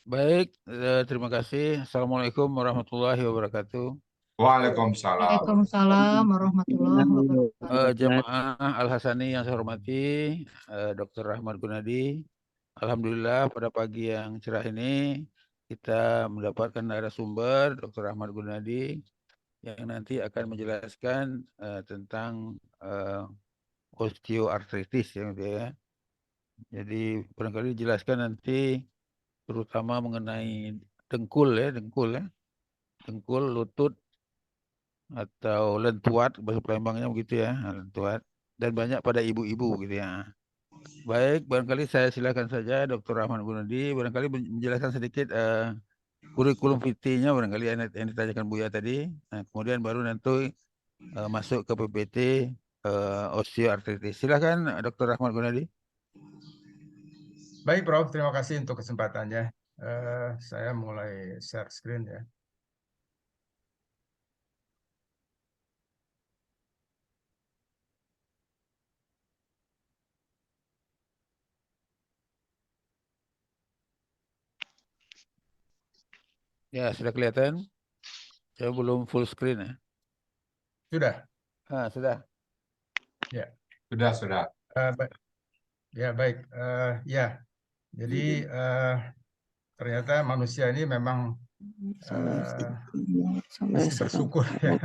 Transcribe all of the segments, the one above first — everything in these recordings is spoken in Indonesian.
Baik, terima kasih. Assalamualaikum warahmatullahi wabarakatuh. Waalaikumsalam. Waalaikumsalam warahmatullahi wabarakatuh. Jamaah Al-Hasani yang saya hormati, Dr. Rahmat Gunadi. Alhamdulillah pada pagi yang cerah ini kita mendapatkan narasumber Dr. Rahmat Gunadi yang nanti akan menjelaskan tentang eh, osteoartritis ya, gitu ya. Jadi barangkali dijelaskan nanti terutama mengenai dengkul ya, dengkul, lutut atau lentuat bahasa Palembangnya begitu ya, lentuat dan banyak pada ibu-ibu gitu ya. Baik, barangkali saya silakan saja Dr. Rahman Gunadi barangkali menjelaskan sedikit kurikulum vitae-nya barangkali yang ditanyakan Buya tadi. Nah, kemudian baru nanti masuk ke PPT osteoartritis. Silakan Dr. Rahman Gunadi. Baik, Prof. Terima kasih untuk kesempatannya. Saya mulai share screen ya. Ya, sudah kelihatan. Saya belum full screen ya. Sudah? Sudah. Ya. Sudah. Ya, baik. Ya, jadi ternyata manusia ini memang mesti bersyukur ya.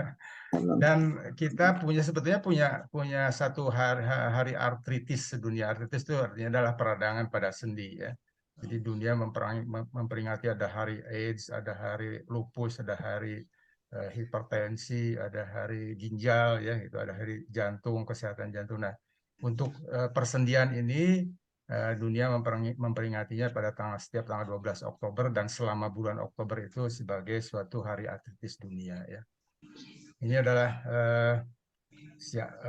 Dan kita sebetulnya punya satu hari artritis sedunia. Artritis itu artinya adalah peradangan pada sendi ya. Jadi dunia memperingati ada hari AIDS, ada hari lupus, ada hari hipertensi, ada hari ginjal ya, itu ada hari jantung, kesehatan jantung. Nah, untuk persendian ini dunia memperingatinya pada setiap tanggal 12 Oktober dan selama bulan Oktober itu sebagai suatu hari artritis dunia ya. Ini adalah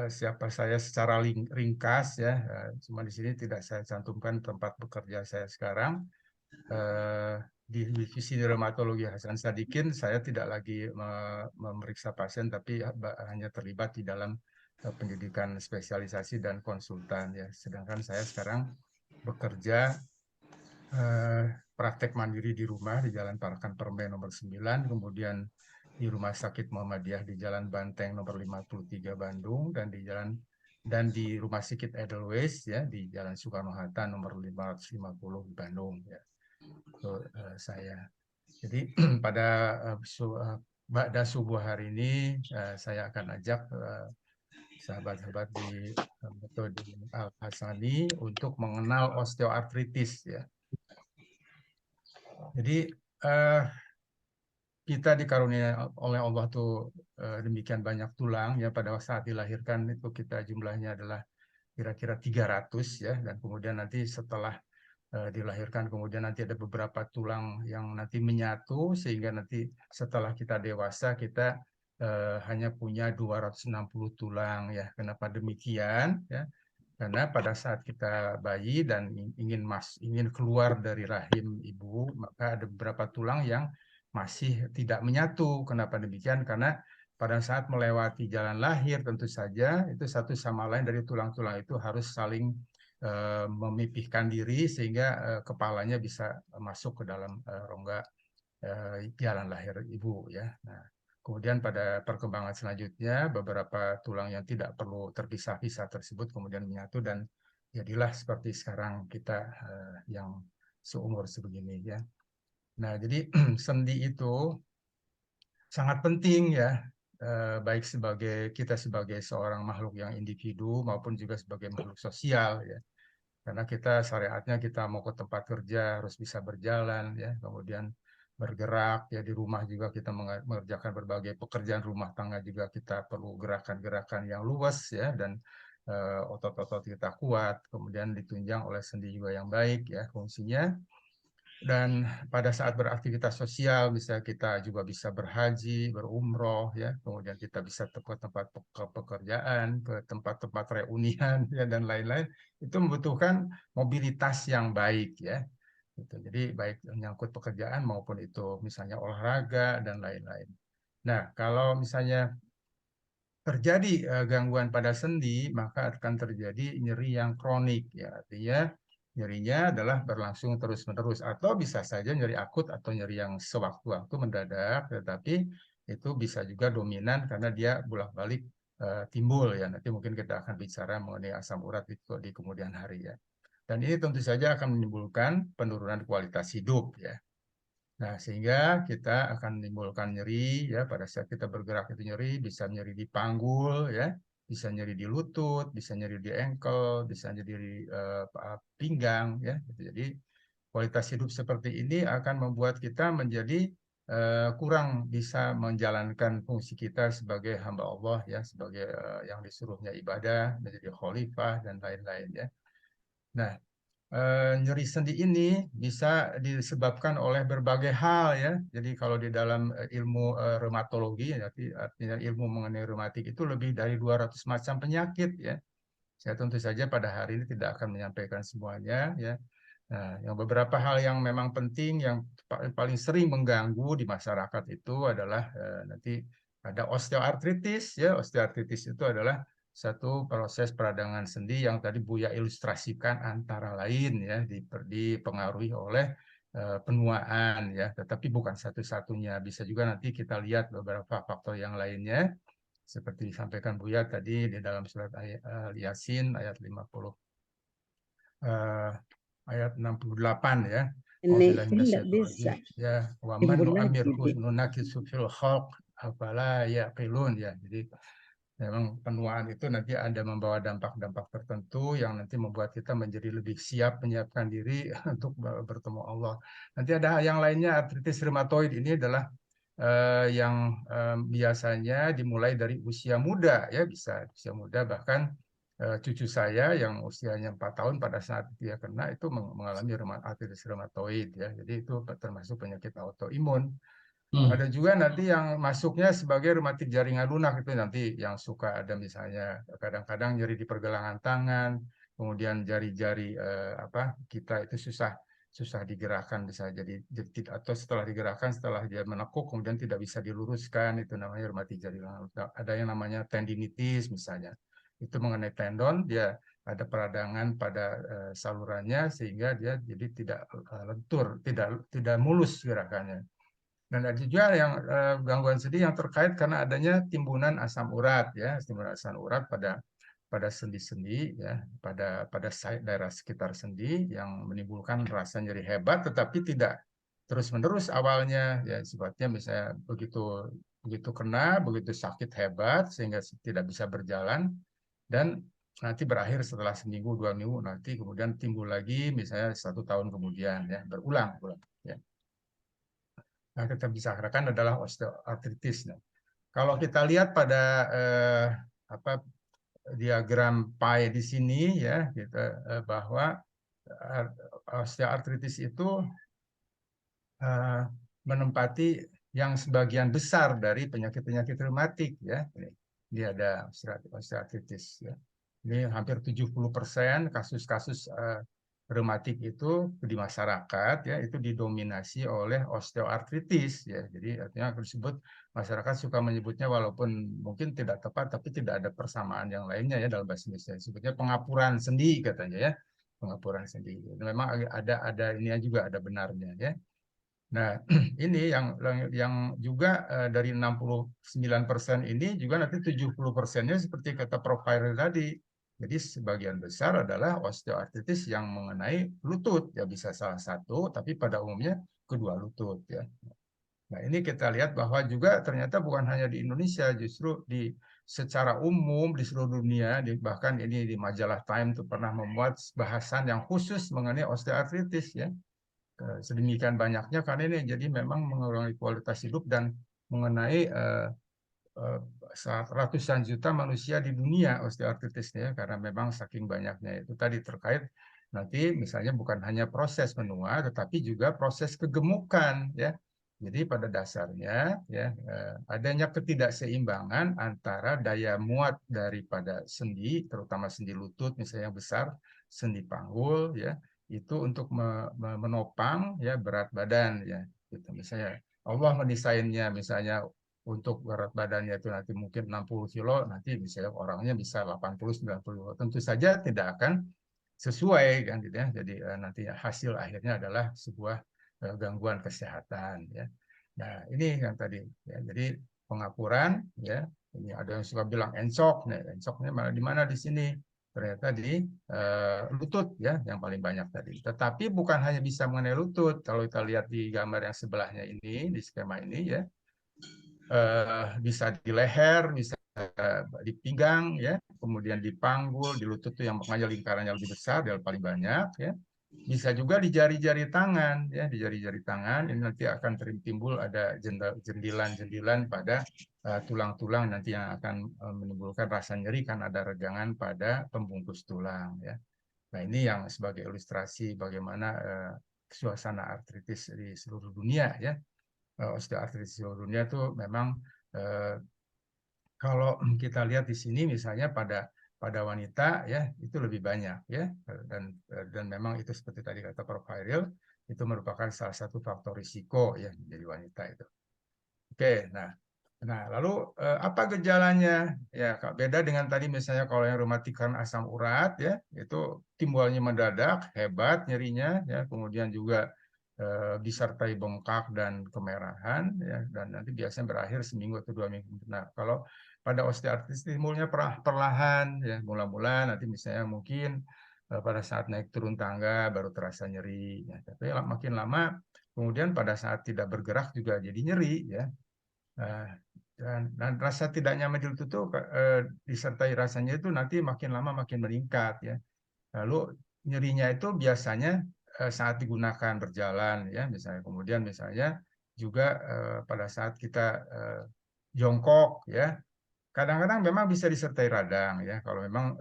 siapa saya secara ringkas ya, cuma di sini tidak saya cantumkan tempat bekerja saya sekarang. Di divisi reumatologi Hasan Sadikin saya tidak lagi memeriksa pasien tapi hanya terlibat di dalam pendidikan spesialisasi dan konsultan ya. Sedangkan saya sekarang bekerja praktek mandiri di rumah di Jalan Parakan Permen nomor 9, kemudian di Rumah Sakit Muhammadiyah di Jalan Banteng nomor 53 Bandung dan di Rumah Sakit Edelweiss ya di Jalan Soekarno-Hatta nomor 550 di Bandung ya. Itu saya. Jadi pada Ba'da subuh hari ini saya akan ajak sahabat-sahabat di metode Al-Hasani untuk mengenal osteoartritis ya. Jadi kita dikarunia oleh Allah tuh demikian banyak tulang ya, pada saat dilahirkan itu kita jumlahnya adalah kira-kira 300 ya, dan kemudian nanti setelah dilahirkan kemudian nanti ada beberapa tulang yang nanti menyatu sehingga nanti setelah kita dewasa kita hanya punya 260 tulang ya. Kenapa demikian ya? Karena pada saat kita bayi dan ingin keluar dari rahim ibu, maka ada beberapa tulang yang masih tidak menyatu. Kenapa demikian? Karena pada saat melewati jalan lahir tentu saja itu satu sama lain dari tulang-tulang itu harus saling memipihkan diri sehingga kepalanya bisa masuk ke dalam rongga jalan lahir ibu ya. Nah, kemudian pada perkembangan selanjutnya beberapa tulang yang tidak perlu terpisah-pisah tersebut kemudian menyatu dan jadilah seperti sekarang kita yang seumur sebegini ya. Nah, jadi sendi itu sangat penting ya, baik kita sebagai seorang makhluk yang individu maupun juga sebagai makhluk sosial ya. Karena kita syariatnya kita mau ke tempat kerja harus bisa berjalan ya, kemudian bergerak ya, di rumah juga kita mengerjakan berbagai pekerjaan rumah tangga juga kita perlu gerakan-gerakan yang luas ya, dan otot-otot kita kuat, kemudian ditunjang oleh sendi juga yang baik ya fungsinya. Dan pada saat beraktivitas sosial, misalnya kita juga bisa berhaji, berumroh, ya, kemudian kita bisa ke tempat pekerjaan, ke tempat-tempat reunian, ya, dan lain-lain. Itu membutuhkan mobilitas yang baik, ya. Gitu. Jadi baik menyangkut pekerjaan maupun itu misalnya olahraga dan lain-lain. Nah, kalau misalnya terjadi gangguan pada sendi, maka akan terjadi nyeri yang kronik, ya. Artinya nyerinya adalah berlangsung terus-menerus, atau bisa saja nyeri akut atau nyeri yang sewaktu-waktu mendadak, tetapi itu bisa juga dominan karena dia bolak-balik timbul ya. Nanti mungkin kita akan bicara mengenai asam urat itu di kemudian hari ya. Dan ini tentu saja akan menimbulkan penurunan kualitas hidup ya. Nah, sehingga kita akan menimbulkan nyeri ya pada saat kita bergerak, itu nyeri, bisa nyeri di panggul ya, bisa nyeri di lutut, bisa nyeri di ankle, bisa nyeri di pinggang ya. Jadi kualitas hidup seperti ini akan membuat kita menjadi kurang bisa menjalankan fungsi kita sebagai hamba Allah ya, sebagai yang disuruhnya ibadah, menjadi khalifah dan lain-lain ya. Nah, nyeri sendi ini bisa disebabkan oleh berbagai hal ya. Jadi kalau di dalam ilmu reumatologi, artinya ilmu mengenai reumatik itu lebih dari 200 macam penyakit ya. Saya tentu saja pada hari ini tidak akan menyampaikan semuanya ya. Nah, yang beberapa hal yang memang penting yang paling sering mengganggu di masyarakat itu adalah nanti ada osteoartritis ya. Osteoartritis itu adalah satu proses peradangan sendi yang tadi Buya ilustrasikan antara lain ya dipengaruhi oleh penuaan ya, tetapi bukan satu-satunya. Bisa juga nanti kita lihat beberapa faktor yang lainnya seperti disampaikan Buya tadi di dalam surat Yasin ayat 50 ayat 68 ya. Ini nggak bisa Ya, wa man timbul lagi nu'amirhu di nunakisu fil khalq afala yaqilun ya. Jadi memang penuaan itu nanti ada membawa dampak-dampak tertentu yang nanti membuat kita menjadi lebih siap menyiapkan diri untuk bertemu Allah. Nanti ada yang lainnya, artritis reumatoid ini adalah yang biasanya dimulai dari usia muda ya, bisa usia muda, bahkan cucu saya yang usianya 4 tahun pada saat dia kena itu mengalami artritis reumatoid ya. Jadi itu termasuk penyakit autoimun. Ada juga nanti yang masuknya sebagai reumatik jaringan lunak, itu nanti yang suka ada misalnya kadang-kadang nyeri di pergelangan tangan, kemudian jari-jari kita itu susah digerakkan, bisa jadi atau setelah digerakkan setelah dia menekuk kemudian tidak bisa diluruskan, itu namanya reumatik jaringan lunak. Ada yang namanya tendinitis misalnya. Itu mengenai tendon, dia ada peradangan pada salurannya sehingga dia jadi tidak lentur, tidak mulus gerakannya. Dan ada juga yang gangguan sendi yang terkait karena adanya timbunan asam urat ya, timbunan asam urat pada sendi-sendi ya, pada daerah sekitar sendi yang menimbulkan rasa nyeri hebat tetapi tidak terus-menerus awalnya ya, sifatnya misalnya begitu kena, begitu sakit hebat sehingga tidak bisa berjalan, dan nanti berakhir setelah seminggu 2 minggu, nanti kemudian timbul lagi misalnya 1 tahun kemudian ya, berulang ya. Nah, kita bicarakan adalah osteoartritis. Nah, kalau kita lihat pada diagram pie di sini ya, kita bahwa osteoartritis itu menempati yang sebagian besar dari penyakit-penyakit reumatik ya. Ini ada osteoartritis ya. Ini hampir 70% kasus-kasus reumatik itu di masyarakat ya, itu didominasi oleh osteoartritis ya. Jadi artinya disebut, masyarakat suka menyebutnya walaupun mungkin tidak tepat, tapi tidak ada persamaan yang lainnya ya dalam bahasa Indonesia. Disebutnya pengapuran sendi katanya ya. Pengapuran sendi. Memang ada ininya juga, ada benarnya ya. Nah, ini yang juga dari 69% ini juga nanti 70%-nya seperti kata Prof. Khairil tadi. Jadi sebagian besar adalah osteoartritis yang mengenai lutut. Ya bisa salah satu, tapi pada umumnya kedua lutut ya. Nah, ini kita lihat bahwa juga ternyata bukan hanya di Indonesia, justru secara umum di seluruh dunia, bahkan ini di majalah Time itu pernah memuat bahasan yang khusus mengenai osteoartritis ya. Sedemikian banyaknya karena ini jadi memang mengurangi kualitas hidup dan mengenai ratusan juta manusia di dunia osteoartritisnya, karena memang saking banyaknya itu tadi terkait nanti misalnya bukan hanya proses menua tetapi juga proses kegemukan ya. Jadi pada dasarnya ya adanya ketidakseimbangan antara daya muat daripada sendi, terutama sendi lutut misalnya yang besar, sendi panggul ya, itu untuk menopang ya berat badan ya, gitu. Misalnya Allah mendesainnya misalnya untuk berat badannya itu nanti mungkin 60 kilo, nanti misalnya orangnya bisa 80-90 kilo. Tentu saja tidak akan sesuai kan gitu ya. Jadi nanti hasil akhirnya adalah sebuah gangguan kesehatan ya. Nah, ini yang tadi ya. Jadi pengapuran ya. Ini ada yang suka bilang encok. Nah, encoknya malah di mana di sini? Ternyata di lutut ya yang paling banyak tadi. Tetapi bukan hanya bisa mengenai lutut. Kalau kita lihat di gambar yang sebelahnya ini, di skema ini ya, bisa di leher, bisa di pinggang ya, kemudian di panggul, di lutut tuh yang makanya lingkarannya lebih besar dan paling banyak ya. Bisa juga di jari-jari tangan ya, di jari-jari tangan ini nanti akan timbul ada jendilan-jendilan pada tulang-tulang nanti yang akan menimbulkan rasa nyeri kan ada regangan pada pembungkus tulang ya. Nah, ini yang sebagai ilustrasi bagaimana suasana artritis di seluruh dunia ya. Osteoartritis di seluruh dunia itu memang kalau kita lihat di sini misalnya pada wanita ya itu lebih banyak ya dan memang itu seperti tadi kata Prof. Hairil itu merupakan salah satu faktor risiko ya menjadi wanita itu. Oke, nah lalu apa gejalanya? Ya beda dengan tadi misalnya kalau yang reumatik karena asam urat ya itu timbulnya mendadak, hebat nyerinya ya kemudian juga disertai bengkak dan kemerahan ya dan nanti biasanya berakhir seminggu atau 2 minggu. Nah kalau pada osteoartritis timbulnya perlahan ya mula-mula nanti misalnya mungkin pada saat naik turun tangga baru terasa nyeri ya. Tapi makin lama kemudian pada saat tidak bergerak juga jadi nyeri ya. Dan rasa tidak nyaman di lutut itu disertai rasanya itu nanti makin lama makin meningkat ya. Lalu nyerinya itu biasanya saat digunakan berjalan ya misalnya kemudian misalnya juga pada saat kita jongkok ya kadang-kadang memang bisa disertai radang ya kalau memang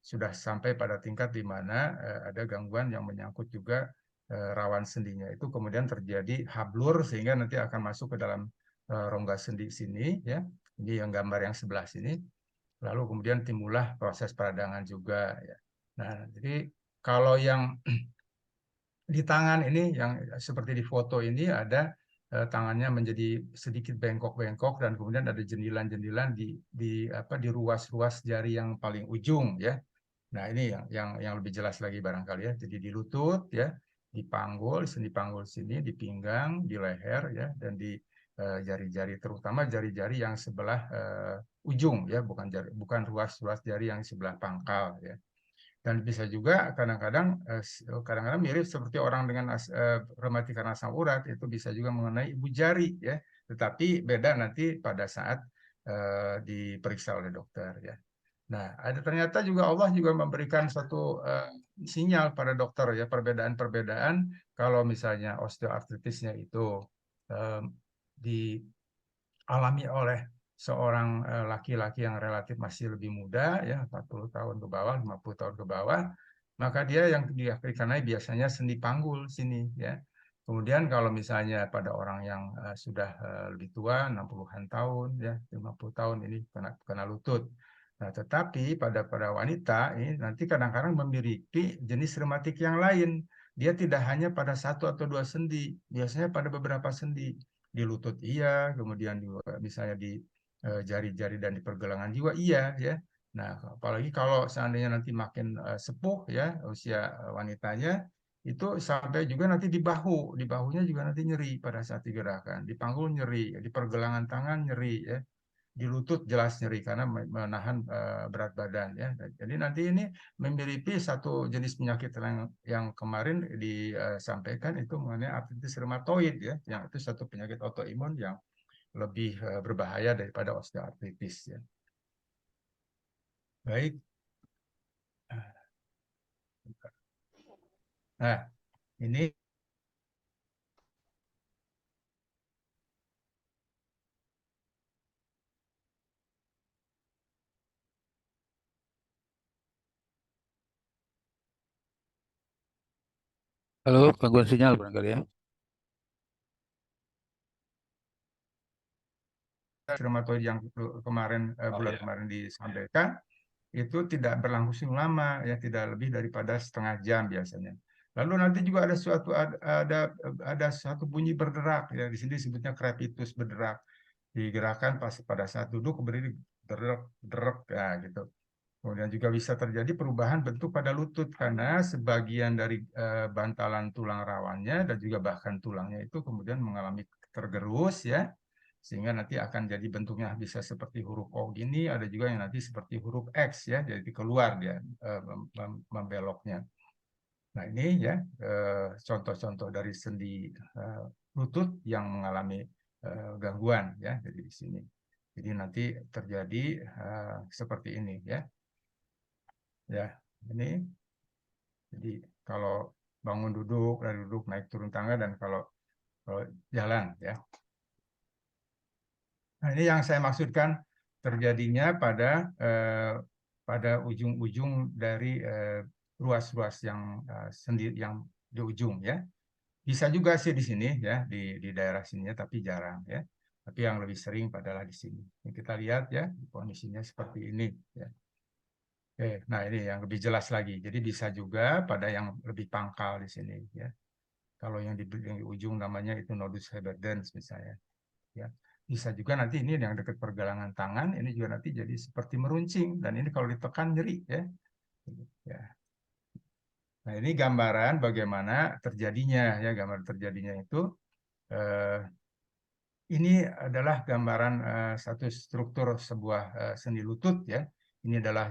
sudah sampai pada tingkat di mana ada gangguan yang menyangkut juga rawan sendinya itu kemudian terjadi hablur sehingga nanti akan masuk ke dalam rongga sendi sini ya ini yang gambar yang sebelah sini lalu kemudian timbullah proses peradangan juga ya. Nah jadi kalau yang di tangan ini yang seperti di foto ini ada tangannya menjadi sedikit bengkok-bengkok dan kemudian ada jendilan-jendilan di ruas-ruas jari yang paling ujung ya. Nah, ini yang lebih jelas lagi barangkali ya. Jadi di lutut ya, di panggul, sendi panggul sini, di pinggang, di leher ya dan di jari-jari terutama jari-jari yang sebelah ujung ya, bukan ruas-ruas jari yang sebelah pangkal ya. Dan bisa juga kadang-kadang mirip seperti orang dengan reumatik karena asam urat itu bisa juga mengenai ibu jari ya tetapi beda nanti pada saat diperiksa oleh dokter ya. Nah ternyata juga Allah juga memberikan suatu sinyal pada dokter ya perbedaan-perbedaan kalau misalnya osteoartritisnya itu dialami oleh seorang laki-laki yang relatif masih lebih muda ya 40 tahun ke bawah 50 tahun ke bawah maka dia yang dikenai biasanya sendi panggul sini ya kemudian kalau misalnya pada orang yang sudah lebih tua 60-an tahun ya 50 tahun ini kena lutut. Nah tetapi pada wanita ini nanti kadang-kadang memiliki jenis reumatik yang lain dia tidak hanya pada satu atau dua sendi biasanya pada beberapa sendi di lutut iya kemudian juga misalnya di jari-jari dan di pergelangan juga iya ya. Nah, apalagi kalau seandainya nanti makin sepuh ya usia wanitanya itu sampai juga nanti di bahunya juga nanti nyeri pada saat digerakkan, di panggul nyeri, di pergelangan tangan nyeri ya, di lutut jelas nyeri karena menahan berat badan ya. Jadi nanti ini memiliki satu jenis penyakit yang kemarin disampaikan itu mengenai artritis reumatoid ya, yang itu satu penyakit autoimun yang lebih berbahaya daripada osteoartritis ya. Baik. Nah, ini Halo, gangguan sinyal barangkali ya. reumatoid yang kemarin bulan kemarin disampaikan itu tidak berlangsung lama ya tidak lebih daripada setengah jam biasanya. Lalu nanti juga ada suatu bunyi berderak ya di sini disebutnya crepitus berderak digerakkan pada saat duduk berdiri derek ya gitu. Kemudian juga bisa terjadi perubahan bentuk pada lutut karena sebagian dari bantalan tulang rawannya dan juga bahkan tulangnya itu kemudian mengalami tergerus ya, sehingga nanti akan jadi bentuknya bisa seperti huruf O gini, ada juga yang nanti seperti huruf X ya, jadi keluar dia membeloknya. Nah ini ya contoh-contoh dari sendi lutut yang mengalami gangguan ya, jadi di sini. Jadi nanti terjadi seperti ini ya. Ya, ini. Jadi kalau bangun duduk, dari duduk naik turun tangga dan kalau jalan ya. Nah, ini yang saya maksudkan terjadinya pada ujung-ujung dari ruas-ruas yang sendiri yang di ujung ya. Bisa juga sih di sini ya, di daerah sini tapi jarang ya. Tapi yang lebih sering adalah di sini. Ini kita lihat ya, kondisinya seperti ini ya. Oke, nah ini yang lebih jelas lagi. Jadi bisa juga pada yang lebih pangkal di sini ya. Kalau yang di ujung namanya itu nodus heberdens misalnya. Ya. Bisa juga nanti ini yang dekat pergelangan tangan, ini juga nanti jadi seperti meruncing dan ini kalau ditekan nyeri ya. Ya. Nah, ini gambaran bagaimana terjadinya ya, gambaran terjadinya itu ini adalah gambaran satu struktur sebuah sendi lutut ya. Ini adalah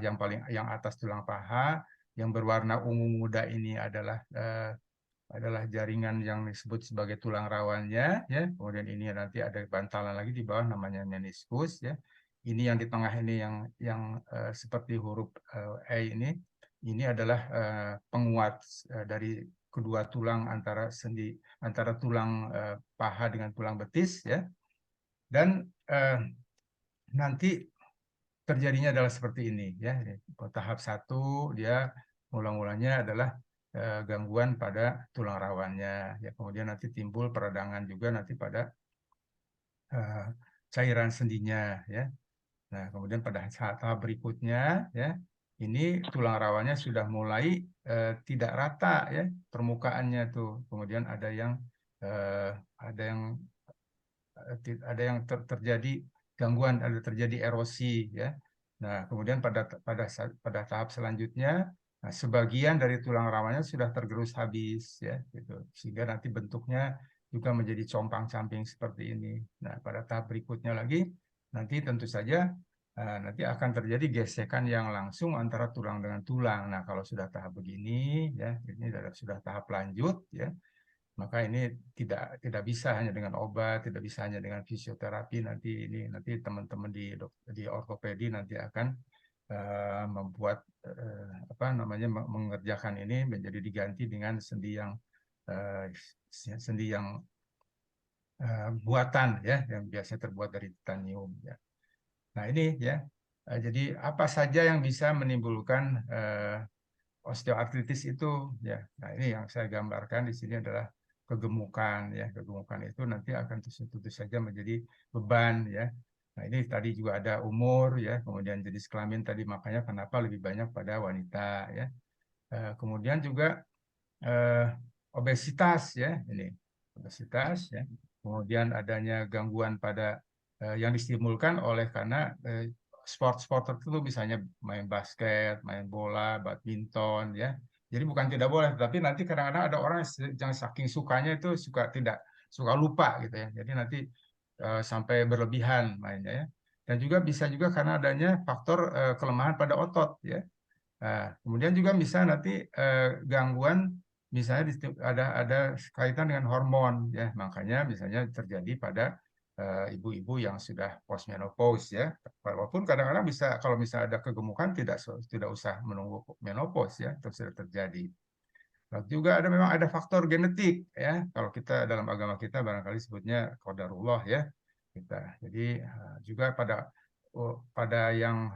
yang atas tulang paha, yang berwarna ungu muda ini adalah jaringan yang disebut sebagai tulang rawannya ya. Kemudian ini nanti ada bantalan lagi di bawah namanya meniskus ya. Ini yang di tengah ini yang seperti huruf E ini adalah penguat dari kedua tulang antara tulang paha dengan tulang betis ya. Dan nanti terjadinya adalah seperti ini ya. Tahap 1 dia mulanya adalah gangguan pada tulang rawannya ya, kemudian nanti timbul peradangan juga nanti pada cairan sendinya ya. Nah, kemudian pada tahap berikutnya ya, ini tulang rawannya sudah mulai tidak rata ya permukaannya tuh. Kemudian ada yang terjadi gangguan, ada terjadi erosi ya. Nah, kemudian pada tahap selanjutnya sebagian dari tulang rawannya sudah tergerus habis ya gitu. Sehingga nanti bentuknya juga menjadi compang-camping seperti ini. Nah, pada tahap berikutnya lagi nanti tentu saja nanti akan terjadi gesekan yang langsung antara tulang dengan tulang. Nah, kalau sudah tahap begini ya, ini sudah tahap lanjut ya, maka ini tidak bisa hanya dengan obat, tidak bisa hanya dengan fisioterapi. Nanti teman-teman di ortopedi nanti akan membuat mengerjakan ini menjadi diganti dengan sendi yang buatan ya, yang biasanya terbuat dari titanium ya. Nah ini ya, jadi apa saja yang bisa menimbulkan osteoartritis itu ya. Nah ini yang saya gambarkan di sini adalah kegemukan ya. Kegemukan itu nanti akan tentu saja menjadi beban ya. Nah ini tadi juga ada umur ya, kemudian jenis kelamin tadi, makanya kenapa lebih banyak pada wanita ya. Kemudian juga obesitas ya, ini obesitas ya. Kemudian adanya gangguan pada yang distimulkan oleh karena sport-sport tertentu, misalnya main basket, main bola, badminton ya. Jadi bukan tidak boleh, tapi nanti kadang-kadang ada orang yang saking sukanya itu suka lupa gitu ya. Jadi nanti sampai berlebihan mainnya ya. Dan juga bisa juga karena adanya faktor kelemahan pada otot ya. Nah, kemudian juga bisa nanti gangguan misalnya ada kaitan dengan hormon ya. Makanya misalnya terjadi pada ibu-ibu yang sudah postmenopause ya. Walaupun kadang-kadang bisa, kalau misalnya ada kegemukan tidak usah menunggu menopause ya, itu sudah terjadi. Lalu juga memang ada faktor genetik ya. Kalau kita dalam agama kita barangkali sebutnya qadarullah ya. Jadi juga pada yang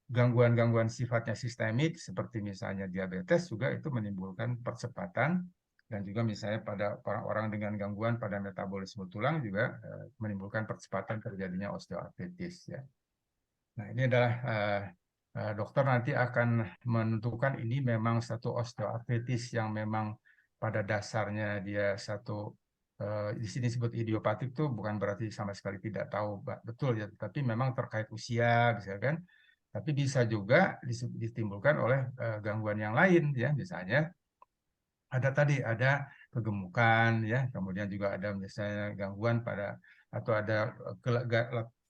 gangguan-gangguan sifatnya sistemik seperti misalnya diabetes juga itu menimbulkan percepatan, dan juga misalnya pada orang-orang dengan gangguan pada metabolisme tulang juga menimbulkan percepatan terjadinya osteoartritis ya. Nah, ini adalah dokter nanti akan menentukan ini memang satu osteoartritis yang memang pada dasarnya dia di sini disebut idiopatik, tuh bukan berarti sama sekali tidak tahu betul ya, tapi memang terkait usia misalkan. Tapi bisa juga ditimbulkan oleh gangguan yang lain ya, misalnya ada kegemukan ya, kemudian juga ada misalnya gangguan pada atau ada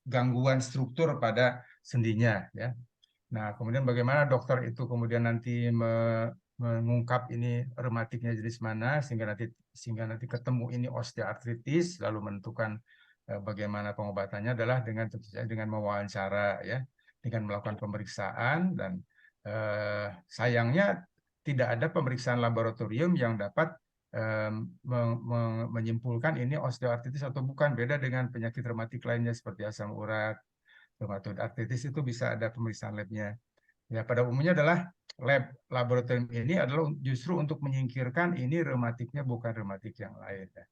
gangguan struktur pada sendinya ya. Nah, kemudian bagaimana dokter itu kemudian nanti mengungkap ini reumatiknya jenis mana sehingga nanti ketemu ini osteoartritis, lalu menentukan bagaimana pengobatannya adalah dengan mewawancara ya, dengan melakukan pemeriksaan, dan sayangnya tidak ada pemeriksaan laboratorium yang dapat menyimpulkan ini osteoartritis atau bukan. Beda dengan penyakit reumatik lainnya seperti asam urat, rheumatoid arthritis, itu bisa ada pemeriksaan labnya. Ya, pada umumnya adalah laboratorium ini adalah justru untuk menyingkirkan ini reumatiknya bukan reumatik yang lain. Ya.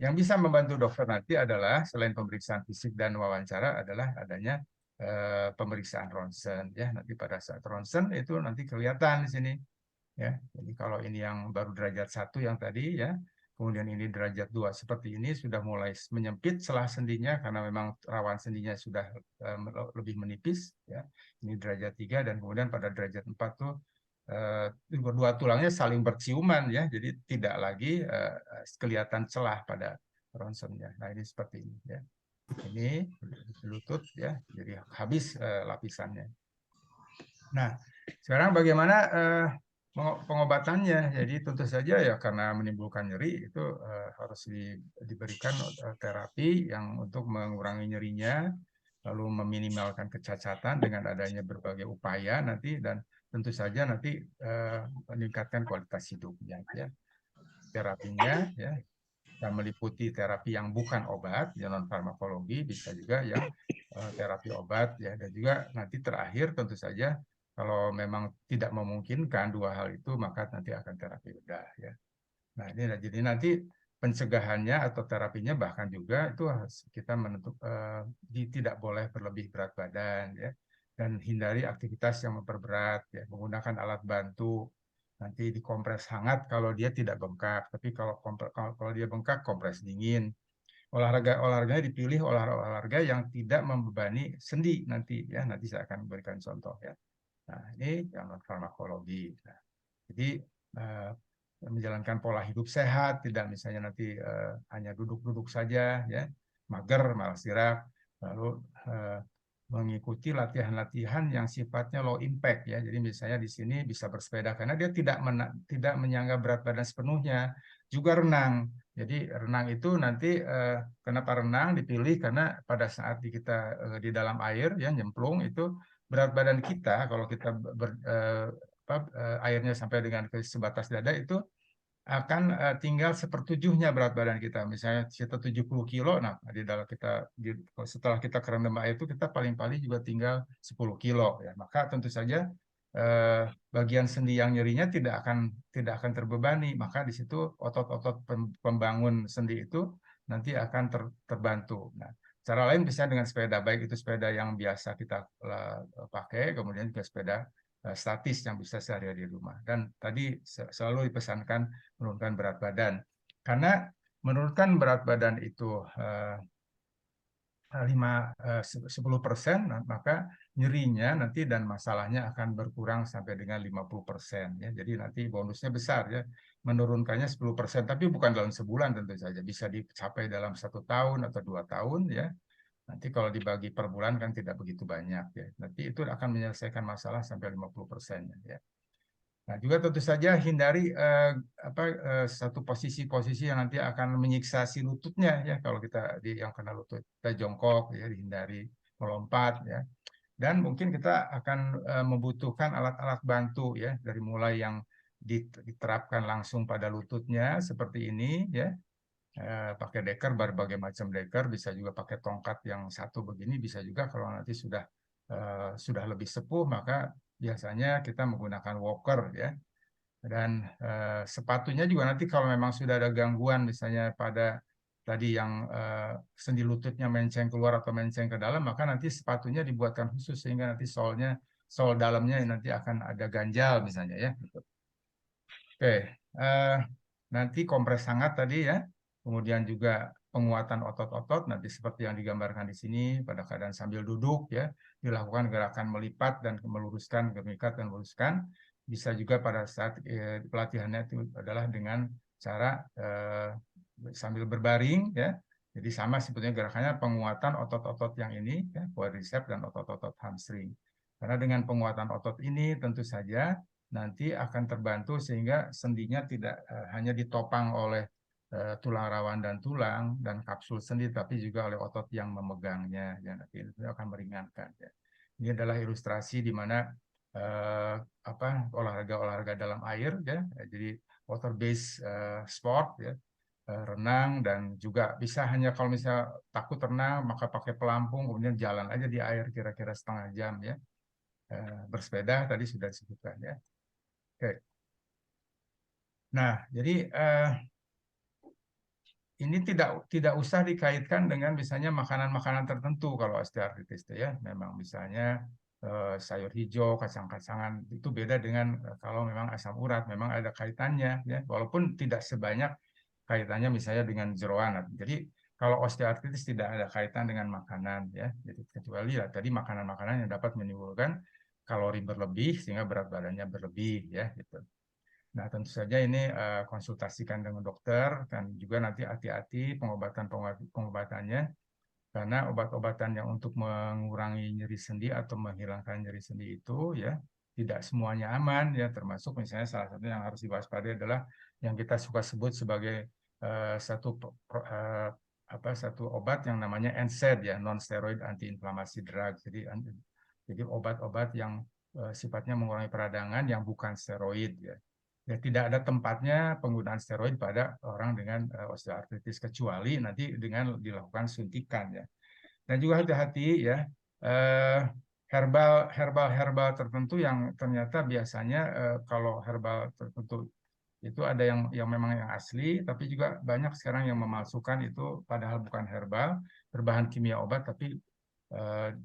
Yang bisa membantu dokter nanti adalah selain pemeriksaan fisik dan wawancara adalah adanya pemeriksaan ronsen ya. Nanti pada saat ronsen itu nanti kelihatan di sini ya. Jadi kalau ini yang baru derajat 1 yang tadi ya, kemudian ini derajat 2 seperti ini sudah mulai menyempit celah sendinya karena memang rawan sendinya sudah lebih menipis ya. Ini derajat 3, dan kemudian pada derajat 4 tuh dua tulangnya saling berciuman ya. Jadi tidak lagi kelihatan celah pada ronsennya. Nah, ini seperti ini ya. Ini lutut ya. Jadi habis lapisannya. Nah, sekarang bagaimana pengobatannya? Jadi tentu saja ya karena menimbulkan nyeri itu harus diberikan terapi yang untuk mengurangi nyerinya, lalu meminimalkan kecacatan dengan adanya berbagai upaya nanti, dan tentu saja nanti meningkatkan kualitas hidupnya ya. Terapinya ya yang meliputi terapi yang bukan obat, ya non farmakologi, bisa juga yang terapi obat ya, dan juga nanti terakhir tentu saja kalau memang tidak memungkinkan dua hal itu maka nanti akan terapi bedah ya. Nah, ini jadi nanti pencegahannya atau terapinya bahkan juga itu kita tidak boleh berlebih berat badan ya, dan hindari aktivitas yang memperberat ya, menggunakan alat bantu. Nanti dikompres hangat kalau dia tidak bengkak, tapi kalau dia bengkak kompres dingin. Olahraganya dipilih olahraga yang tidak membebani sendi nanti ya. Nanti saya akan berikan contoh ya. Nah, ini yang non farmakologi. Nah, jadi menjalankan pola hidup sehat, tidak misalnya nanti hanya duduk-duduk saja ya, mager, malas gerak, lalu mengikuti latihan-latihan yang sifatnya low impact ya. Jadi misalnya di sini bisa bersepeda karena dia tidak menyangga berat badan sepenuhnya. Juga renang. Jadi renang itu nanti kenapa renang dipilih karena pada saat kita di dalam air ya nyemplung itu berat badan kita kalau kita airnya sampai dengan ke sebatas dada itu akan tinggal sepertujuhnya berat badan kita. Misalnya kita 70 kilo, nah di dalam setelah kita kerendam air itu kita paling-paling juga tinggal 10 kilo ya. Maka tentu saja bagian sendi yang nyerinya tidak akan terbebani. Maka di situ otot-otot pembangun sendi itu nanti akan terbantu. Nah, cara lain bisa dengan sepeda, baik itu sepeda yang biasa kita pakai, kemudian juga sepeda statis yang bisa sehari-hari di rumah. Dan tadi selalu dipesankan menurunkan berat badan. Karena menurunkan berat badan itu 10%, maka nyerinya nanti dan masalahnya akan berkurang sampai dengan 50% ya. Jadi nanti bonusnya besar ya. Menurunkannya 10%, tapi bukan dalam sebulan tentu saja. Bisa dicapai dalam 1 tahun atau 2 tahun ya. Nanti kalau dibagi per bulan kan tidak begitu banyak ya. Nanti itu akan menyelesaikan masalah sampai 50% ya. Nah, juga tentu saja hindari satu posisi-posisi yang nanti akan menyiksa si lututnya ya. Kalau kita yang kena lutut, kita jongkok ya, dihindari melompat ya. Dan mungkin kita akan membutuhkan alat-alat bantu ya, dari mulai yang diterapkan langsung pada lututnya seperti ini ya. Pakai deker, berbagai macam deker, bisa juga pakai tongkat yang satu begini, bisa juga kalau nanti sudah lebih sepuh maka biasanya kita menggunakan walker ya. Dan sepatunya juga nanti kalau memang sudah ada gangguan misalnya pada tadi yang sendi lututnya menceng keluar atau menceng ke dalam, maka nanti sepatunya dibuatkan khusus sehingga nanti sol dalamnya nanti akan ada ganjal misalnya ya. Oke, nanti kompres hangat tadi ya. Kemudian juga penguatan otot-otot nanti seperti yang digambarkan di sini pada keadaan sambil duduk ya, dilakukan gerakan melipat dan meluruskan, mengikat dan meluruskan. Bisa juga pada saat pelatihannya itu adalah dengan cara sambil berbaring ya. Jadi sama sebetulnya gerakannya penguatan otot-otot yang ini ya, quadriceps dan otot-otot hamstring. Karena dengan penguatan otot ini tentu saja nanti akan terbantu sehingga sendinya tidak hanya ditopang oleh tulang rawan dan tulang dan kapsul sendi, tapi juga oleh otot yang memegangnya. Ya, nanti itu akan meringankan. Ya. Ini adalah ilustrasi di mana olahraga-olahraga dalam air, ya. Jadi water based sport, ya. Renang dan juga bisa hanya kalau misalnya takut renang maka pakai pelampung kemudian jalan aja di air kira-kira setengah jam ya. Bersepeda tadi sudah disebutkan ya. Oke. Nah, jadi ini tidak usah dikaitkan dengan misalnya makanan-makanan tertentu kalau osteoartritis itu ya. Memang misalnya sayur hijau, kacang-kacangan itu beda dengan kalau memang asam urat, memang ada kaitannya ya. Walaupun tidak sebanyak kaitannya misalnya dengan jeroan. Jadi kalau osteoartritis tidak ada kaitan dengan makanan ya. Jadi kecuali ya tadi makanan-makanan yang dapat menimbulkan kalori berlebih sehingga berat badannya berlebih ya gitu. Nah, tentu saja ini konsultasikan dengan dokter dan juga nanti hati-hati pengobatannya karena obat-obatan yang untuk mengurangi nyeri sendi atau menghilangkan nyeri sendi itu ya tidak semuanya aman ya, termasuk misalnya salah satu yang harus diwaspadai adalah yang kita suka sebut sebagai satu obat yang namanya NSAID ya, non steroid anti-inflamasi drug. Jadi obat-obat yang sifatnya mengurangi peradangan yang bukan steroid ya. Ya, tidak ada tempatnya penggunaan steroid pada orang dengan osteoartritis kecuali nanti dengan dilakukan suntikan ya. Dan juga hati-hati ya herbal tertentu yang ternyata biasanya kalau herbal tertentu itu ada yang memang yang asli, tapi juga banyak sekarang yang memalsukan itu padahal bukan herbal, berbahan kimia obat tapi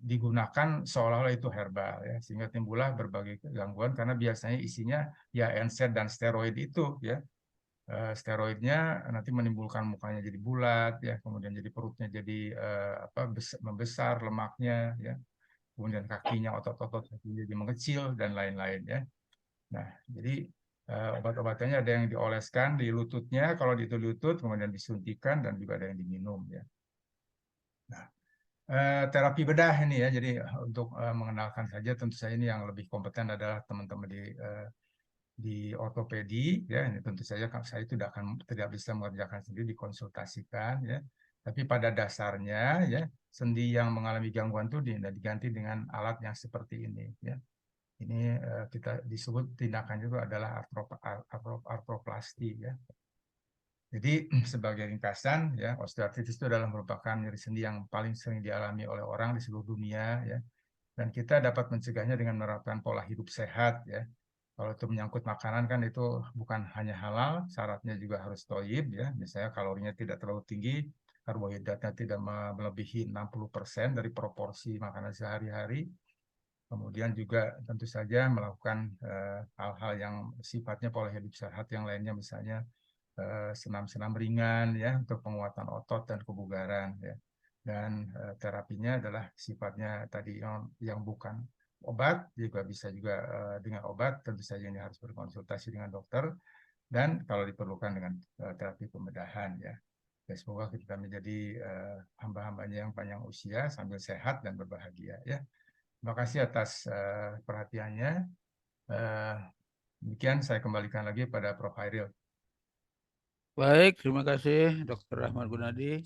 digunakan seolah-olah itu herbal ya, sehingga timbullah berbagai gangguan karena biasanya isinya ya NSAID dan steroid itu ya. Steroidnya nanti menimbulkan mukanya jadi bulat ya, kemudian jadi perutnya jadi membesar lemaknya ya, kemudian kakinya otot-otot jadi mengecil dan lain-lain ya. Nah, jadi obat-obatannya ada yang dioleskan di lututnya, kalau di lutut kemudian disuntikan dan juga ada yang diminum ya. Nah, terapi bedah ini ya, jadi untuk mengenalkan saja tentu saja ini yang lebih kompeten adalah teman-teman di ortopedi ya, ini tentu saja saya tidak bisa mengerjakan sendiri, dikonsultasikan ya. Tapi pada dasarnya ya sendi yang mengalami gangguan itu diganti dengan alat yang seperti ini ya. Ini kita disebut tindakan itu adalah artroplasti ya. Jadi sebagai ringkasan ya, osteoartritis itu adalah merupakan nyeri sendi yang paling sering dialami oleh orang di seluruh dunia ya. Dan kita dapat mencegahnya dengan menerapkan pola hidup sehat ya. Kalau itu menyangkut makanan kan itu bukan hanya halal, syaratnya juga harus thayyib ya. Misalnya kalorinya tidak terlalu tinggi, karbohidratnya tidak melebihi 60% dari proporsi makanan sehari-hari. Kemudian juga tentu saja melakukan hal-hal yang sifatnya pola hidup sehat yang lainnya, misalnya senam-senam ringan ya untuk penguatan otot dan kebugaran ya. Dan terapinya adalah sifatnya tadi yang bukan obat, juga bisa juga dengan obat, tentu saja ini harus berkonsultasi dengan dokter dan kalau diperlukan dengan terapi pembedahan ya. Ya, semoga kita menjadi hamba-hambanya yang panjang usia sambil sehat dan berbahagia ya. Terima kasih atas perhatiannya. Demikian saya kembalikan lagi pada Prof. Hairil. Baik, terima kasih Dr. Ahmad Gunadi.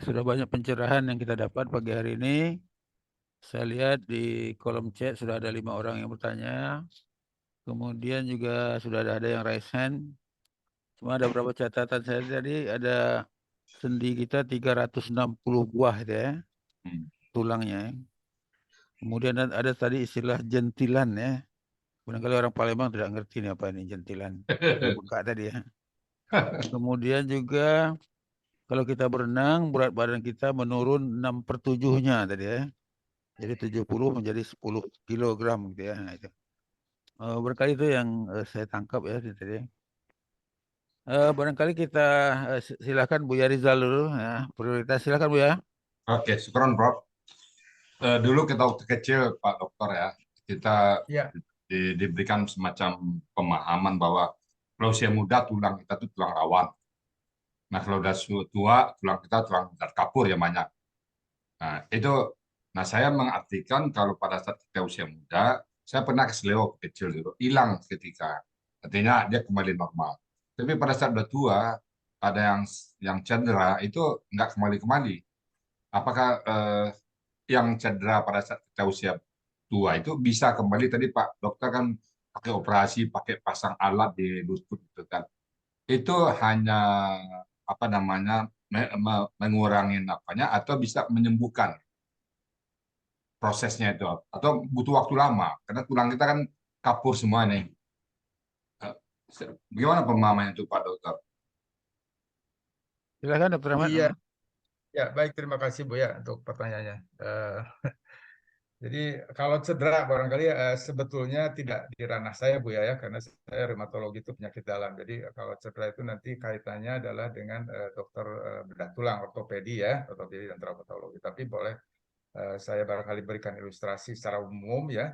Sudah banyak pencerahan yang kita dapat pagi hari ini. Saya lihat di kolom chat sudah ada 5 orang yang bertanya. Kemudian juga sudah ada yang raise hand. Cuma ada beberapa catatan saya tadi, ada sendi kita 360 buah itu ya, tulangnya. Kemudian ada tadi istilah jentilan ya. Barangkali orang Palembang tidak ngerti nih apa ini jentilan. Buka tadi ya. Kemudian juga kalau kita berenang, berat badan kita menurun 6/7-nya tadi ya. Jadi 70 menjadi 10 kilogram gitu ya. Nah, itu. Berkali itu yang saya tangkap ya tadi. Barangkali kita silakan Bu ya Rizal dulu. Ya. Prioritas silakan Bu ya. Oke, syukuran Prof. Dulu kita waktu kecil Pak Dokter ya, kita Ya, diberikan semacam pemahaman bahwa kalau usia muda tulang kita itu tulang rawan. Nah kalau udah tua tulang kita tulang zat kapur ya banyak. Nah itu, nah saya mengartikan kalau pada saat kita usia muda, saya pernah keseleo kecil dulu, hilang ketika, artinya dia kembali normal. Tapi pada saat udah tua, ada yang cedera itu nggak kembali-kembali. Apakah yang cedera pada saat kita usia tua itu bisa kembali? Tadi Pak Dokter kan pakai operasi, pakai pasang alat di lutut gitu kan. Itu hanya apa namanya mengurangi apanya atau bisa menyembuhkan prosesnya itu atau butuh waktu lama karena tulang kita kan kapur semua nih. Eh, Bagaimana pemahamannya itu Pak Dokter? Silakan Dokter Ahmad. iya, ya baik, terima kasih Bu ya untuk pertanyaannya. Jadi kalau cedera barangkali sebetulnya tidak di ranah saya Bu ya, karena saya rheumatologi itu penyakit dalam. Jadi kalau cedera itu nanti kaitannya adalah dengan dokter bedah tulang, ortopedi ya, ortopedi dan traumatologi. Tapi boleh saya barangkali berikan ilustrasi secara umum ya,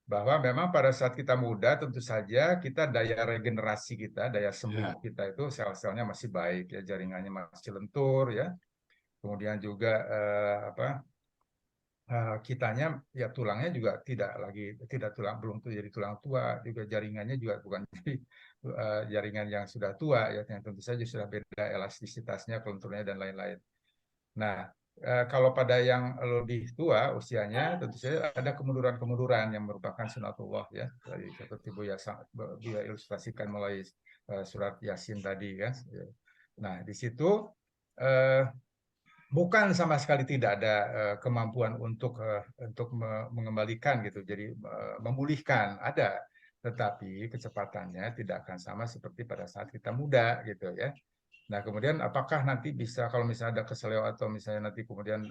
bahwa memang pada saat kita muda tentu saja kita daya regenerasi kita, daya sembuh Ya, kita itu sel-selnya masih baik ya, jaringannya masih lentur ya. Kemudian juga kitanya ya tulangnya juga tidak tulang, belum tuh jadi tulang tua, juga jaringannya juga bukan jadi jaringan yang sudah tua ya, yang tentu saja sudah beda elastisitasnya, konturnya dan lain-lain. Nah, kalau pada yang lebih tua usianya tentu saja ada kemunduran-kemunduran yang merupakan sunatullah ya, seperti Buya ilustrasikan melalui surat Yasin tadi kan. Nah, di situ uh, bukan sama sekali tidak ada kemampuan untuk mengembalikan gitu, jadi memulihkan ada, tetapi kecepatannya tidak akan sama seperti pada saat kita muda gitu ya. Nah kemudian apakah nanti bisa kalau misalnya ada keseleo atau misalnya nanti kemudian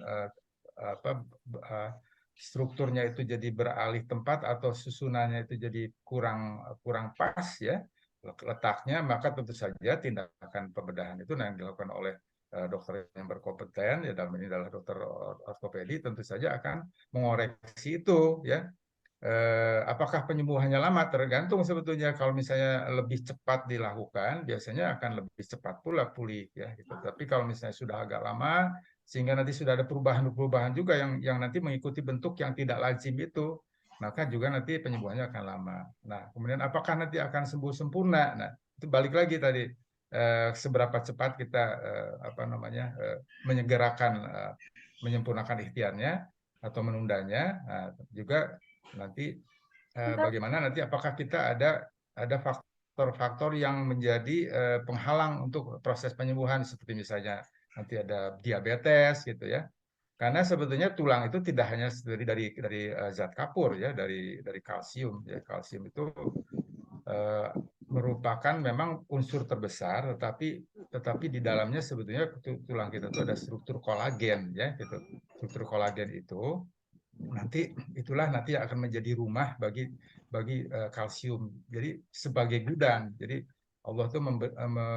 strukturnya itu jadi beralih tempat atau susunannya itu jadi kurang kurang pas ya letaknya, maka tentu saja tindakan pembedahan itu yang dilakukan oleh dokter yang berkompeten ya, dalam ini adalah dokter ortopedi, tentu saja akan mengoreksi itu ya. Apakah penyembuhannya lama? Tergantung sebetulnya. Kalau misalnya lebih cepat dilakukan, biasanya akan lebih cepat pula pulih ya gitu. Tapi kalau misalnya sudah agak lama, sehingga nanti sudah ada perubahan-perubahan juga yang nanti mengikuti bentuk yang tidak lazim itu, maka juga nanti penyembuhannya akan lama. Nah, kemudian apakah nanti akan sembuh sempurna? Nah, itu balik lagi tadi, seberapa cepat kita menyegerakan menyempurnakan ikhtiarnya atau menundanya. Nah, juga nanti bagaimana nanti apakah kita ada faktor-faktor yang menjadi penghalang untuk proses penyembuhan, seperti misalnya nanti ada diabetes gitu ya. Karena sebetulnya tulang itu tidak hanya dari zat kapur ya, dari kalsium ya. Kalsium itu merupakan memang unsur terbesar, tetapi di dalamnya sebetulnya tulang kita itu ada struktur kolagen ya gitu. Struktur kolagen itu itulah nanti akan menjadi rumah bagi kalsium. Jadi sebagai gudang. Jadi Allah tuh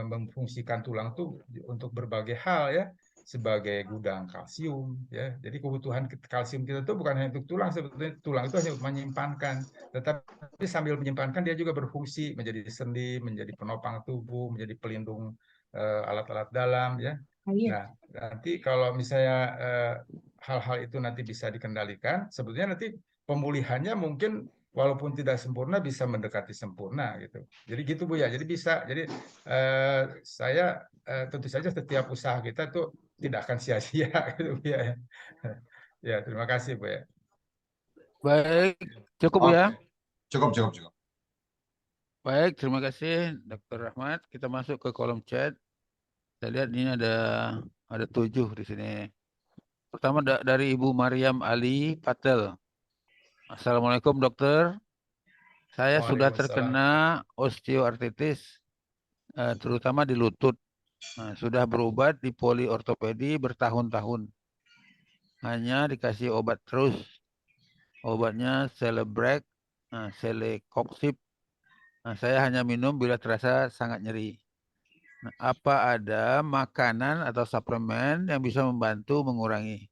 memfungsikan tulang tuh untuk berbagai hal ya, sebagai gudang kalsium ya. Jadi kebutuhan kalsium kita tuh bukan hanya untuk tulang, sebetulnya tulang itu hanya menyimpankan, tetapi sambil menyimpankan dia juga berfungsi menjadi sendi, menjadi penopang tubuh, menjadi pelindung alat-alat dalam ya. Nah, nanti kalau misalnya hal-hal itu nanti bisa dikendalikan, sebetulnya nanti pemulihannya mungkin walaupun tidak sempurna bisa mendekati sempurna gitu. Jadi gitu Bu ya. Jadi bisa. Jadi saya tentu saja setiap usaha kita tuh tidak akan sia-sia gitu Bu ya. Ya, terima kasih Bu ya. Baik, cukup Bu ya. cukup. Baik, terima kasih Dr. Rahmat. Kita masuk ke kolom chat. Saya lihat ini ada 7 di sini. Pertama dari Ibu Mariam Ali Patel. Assalamualaikum dokter. Saya sudah terkena osteoartritis, terutama di lutut. Sudah berobat di poliortopedi bertahun-tahun. Hanya dikasih obat terus. Obatnya Celebrex, Celecoxib. Saya hanya minum bila terasa sangat nyeri. Nah, apa ada makanan atau suplemen yang bisa membantu mengurangi?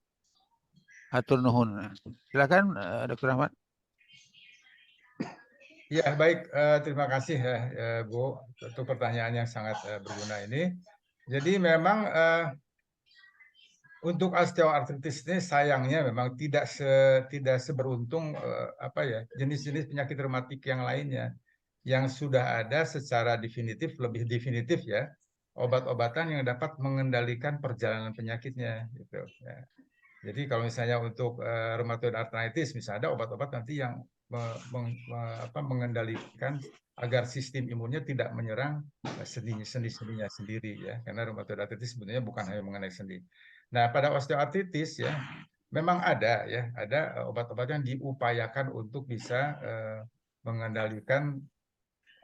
Hatur nuhun. Nah, silakan Dr. Ahmad. Ya, baik. Terima kasih ya, Bu, untuk pertanyaan yang sangat berguna ini. Jadi memang untuk osteoartritis ini sayangnya memang tidak seberuntung apa ya jenis-jenis penyakit reumatik yang lainnya yang sudah ada secara definitif, lebih definitif ya, obat-obatan yang dapat mengendalikan perjalanan penyakitnya gitu ya. Jadi kalau misalnya untuk rheumatoid arthritis misalnya ada obat-obat nanti yang mengendalikan agar sistem imunnya tidak menyerang sendi-sendinya sendiri ya, karena rheumatoid arthritis sebenarnya bukan hanya mengenai sendi. Nah, pada osteoartritis ya memang ada ya, ada obat-obat yang diupayakan untuk bisa mengendalikan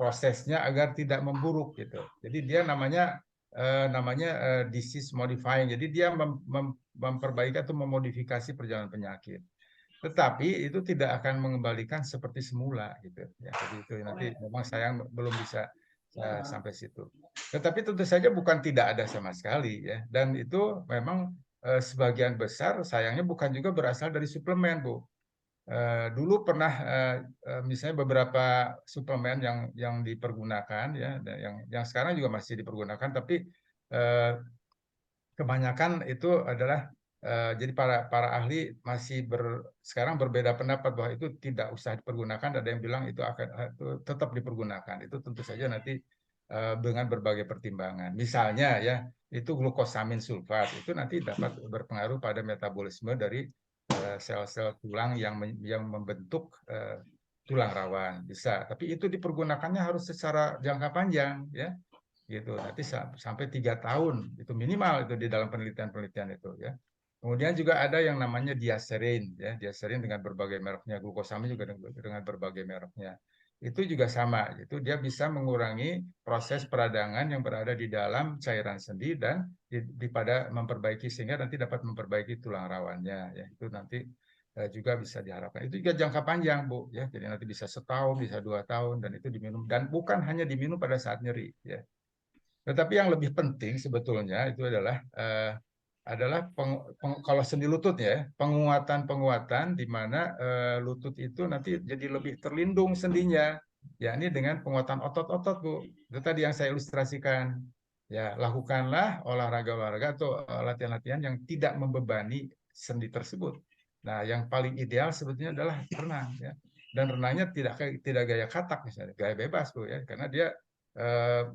prosesnya agar tidak memburuk gitu. Jadi dia namanya disease modifying. Jadi dia memperbaiki atau memodifikasi perjalanan penyakit. Tetapi itu tidak akan mengembalikan seperti semula gitu ya. Jadi itu nanti memang sayang belum bisa sampai situ. Tetapi tentu saja bukan tidak ada sama sekali ya. Dan itu memang sebagian besar sayangnya bukan juga berasal dari suplemen, Bu. Dulu pernah misalnya beberapa suplemen yang dipergunakan ya, yang sekarang juga masih dipergunakan, tapi kebanyakan itu adalah jadi para ahli masih sekarang berbeda pendapat bahwa itu tidak usah dipergunakan. Ada yang bilang itu akan tetap dipergunakan. Itu tentu saja nanti dengan berbagai pertimbangan. Misalnya ya itu glukosamin sulfat itu nanti dapat berpengaruh pada metabolisme dari sel-sel tulang yang membentuk tulang rawan bisa. Tapi itu dipergunakannya harus secara jangka panjang ya gitu nanti sampai 3 tahun itu minimal itu di dalam penelitian-penelitian itu ya. Kemudian juga ada yang namanya diaserin ya, diaserin dengan berbagai mereknya, glukosamin juga dengan berbagai mereknya. Itu juga sama, itu dia bisa mengurangi proses peradangan yang berada di dalam cairan sendi dan pada memperbaiki sehingga nanti dapat memperbaiki tulang rawannya ya. Itu nanti juga bisa diharapkan. Itu juga jangka panjang, Bu ya. Jadi nanti bisa setahun, bisa 2 tahun dan itu diminum dan bukan hanya diminum pada saat nyeri ya. Tetapi yang lebih penting sebetulnya itu adalah kalau sendi lutut ya, penguatan di mana lutut itu nanti jadi lebih terlindung sendinya, yakni dengan penguatan otot-otot, Bu. Itu tadi yang saya ilustrasikan. Ya, lakukanlah olahraga-olahraga atau latihan-latihan yang tidak membebani sendi tersebut. Nah, yang paling ideal sebetulnya adalah renang ya. Dan renangnya tidak gaya katak misalnya, gaya bebas, Bu ya, karena dia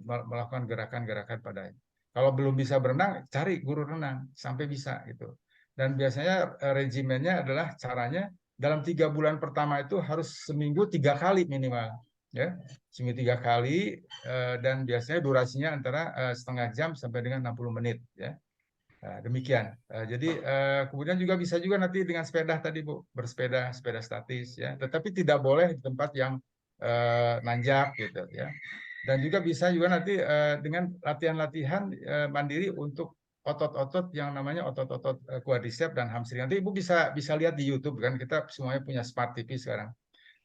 melakukan gerakan-gerakan pada kalau belum bisa berenang cari guru renang sampai bisa gitu dan biasanya regimennya adalah caranya dalam 3 bulan pertama itu harus seminggu 3 kali minimal ya seminggu 3 kali dan biasanya durasinya antara setengah jam sampai dengan 60 menit ya. Nah, demikian. Jadi kemudian juga bisa juga nanti dengan sepeda tadi Bu, bersepeda, sepeda statis ya. Tetapi tidak boleh di tempat yang nanjak gitu ya. Dan juga bisa juga nanti dengan latihan-latihan mandiri untuk otot-otot yang namanya otot-otot quadricep dan hamstring. Nanti Ibu bisa lihat di YouTube kan kita semuanya punya Smart TV sekarang.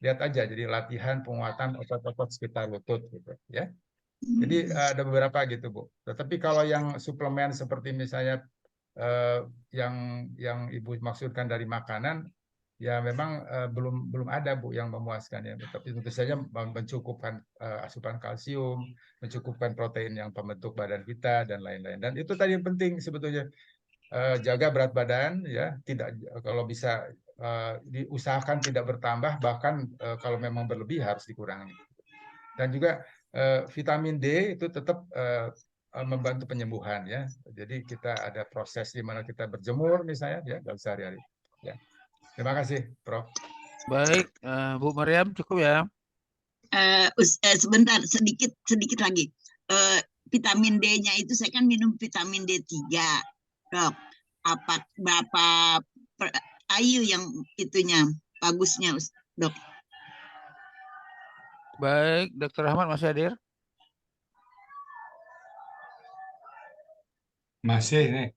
Lihat aja jadi latihan penguatan otot-otot sekitar lutut gitu ya. Jadi ada beberapa gitu Bu. Tetapi kalau yang suplemen seperti misalnya yang Ibu maksudkan dari makanan ya memang belum ada Bu yang memuaskan ya. Tapi tentu saja mencukupkan asupan kalsium, mencukupkan protein yang pembentuk badan kita dan lain-lain. Dan itu tadi yang penting sebetulnya jaga berat badan ya, tidak kalau bisa diusahakan tidak bertambah bahkan kalau memang berlebih harus dikurangi. Dan juga vitamin D itu tetap membantu penyembuhan ya. Jadi kita ada proses di mana kita berjemur misalnya ya dalam sehari-hari. Ya. Terima kasih, Prof. Baik, Bu Mariam cukup ya. Sebentar, sedikit lagi. Vitamin D-nya itu saya kan minum vitamin D3, Dok. Berapa IU yang itunya bagusnya, Dok? Baik, Dr. Ahmad masih hadir? Masih nih.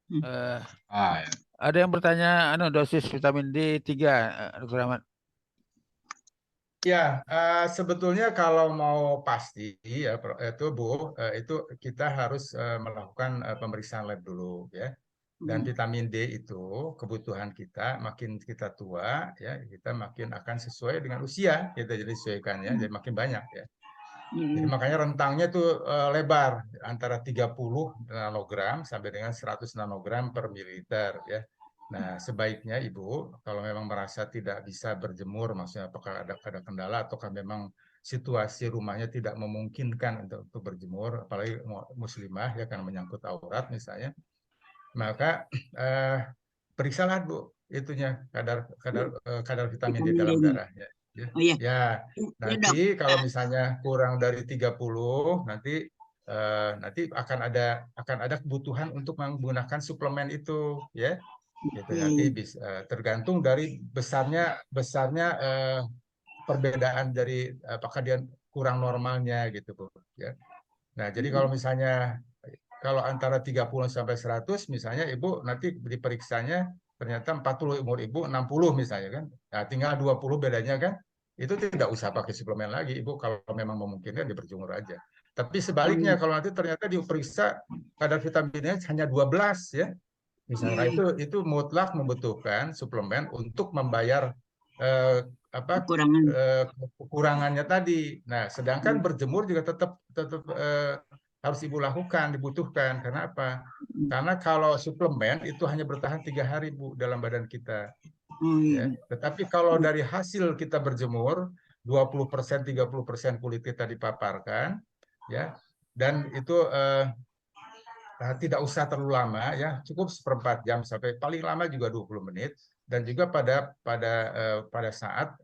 Ya. Ya. Ada yang bertanya dosis vitamin D3, Dr. Ahmad. Ya, sebetulnya kalau mau pasti ya itu Bu, itu kita harus melakukan pemeriksaan lab dulu ya. Dan vitamin D itu kebutuhan kita makin kita tua ya kita makin akan sesuai dengan usia kita jadi sesuaikan ya jadi makin banyak ya. Jadi makanya rentangnya itu lebar antara 30 nanogram sampai dengan 100 nanogram per mililiter ya. Nah, sebaiknya Ibu kalau memang merasa tidak bisa berjemur, maksudnya apakah ada kendala ataukah memang situasi rumahnya tidak memungkinkan untuk berjemur, apalagi muslimah ya karena menyangkut aurat misalnya, maka periksalah Bu itunya kadar vitamin D dalam darah ya. Oh ya, Ya, ya Dok. nanti kalau misalnya kurang dari 30 nanti akan ada kebutuhan untuk menggunakan suplemen itu ya. Gitu nanti bisa tergantung dari besarnya perbedaan dari apakah dia kurang normalnya gitu Bu ya. Nah, jadi kalau misalnya kalau antara 30 sampai 100 misalnya Ibu nanti diperiksanya ternyata 40 umur Ibu 60 misalnya kan. Nah, tinggal 20 bedanya kan. Itu tidak usah pakai suplemen lagi Ibu kalau memang memungkinkan diperjemur aja. Tapi sebaliknya kalau nanti ternyata diperiksa kadar vitaminnya hanya 12 ya. Misalnya itu mutlak membutuhkan suplemen untuk membayar Kekurangan. kekurangannya tadi. Nah, sedangkan berjemur juga tetap harus Ibu lakukan, dibutuhkan. Karena apa? Karena kalau suplemen itu hanya bertahan 3 hari Bu dalam badan kita. Ya. Tetapi kalau dari hasil kita berjemur 20%, 30% kulit kita dipaparkan, ya, dan itu tidak usah terlalu lama ya, cukup seperempat jam sampai paling lama juga 20 menit dan juga pada saat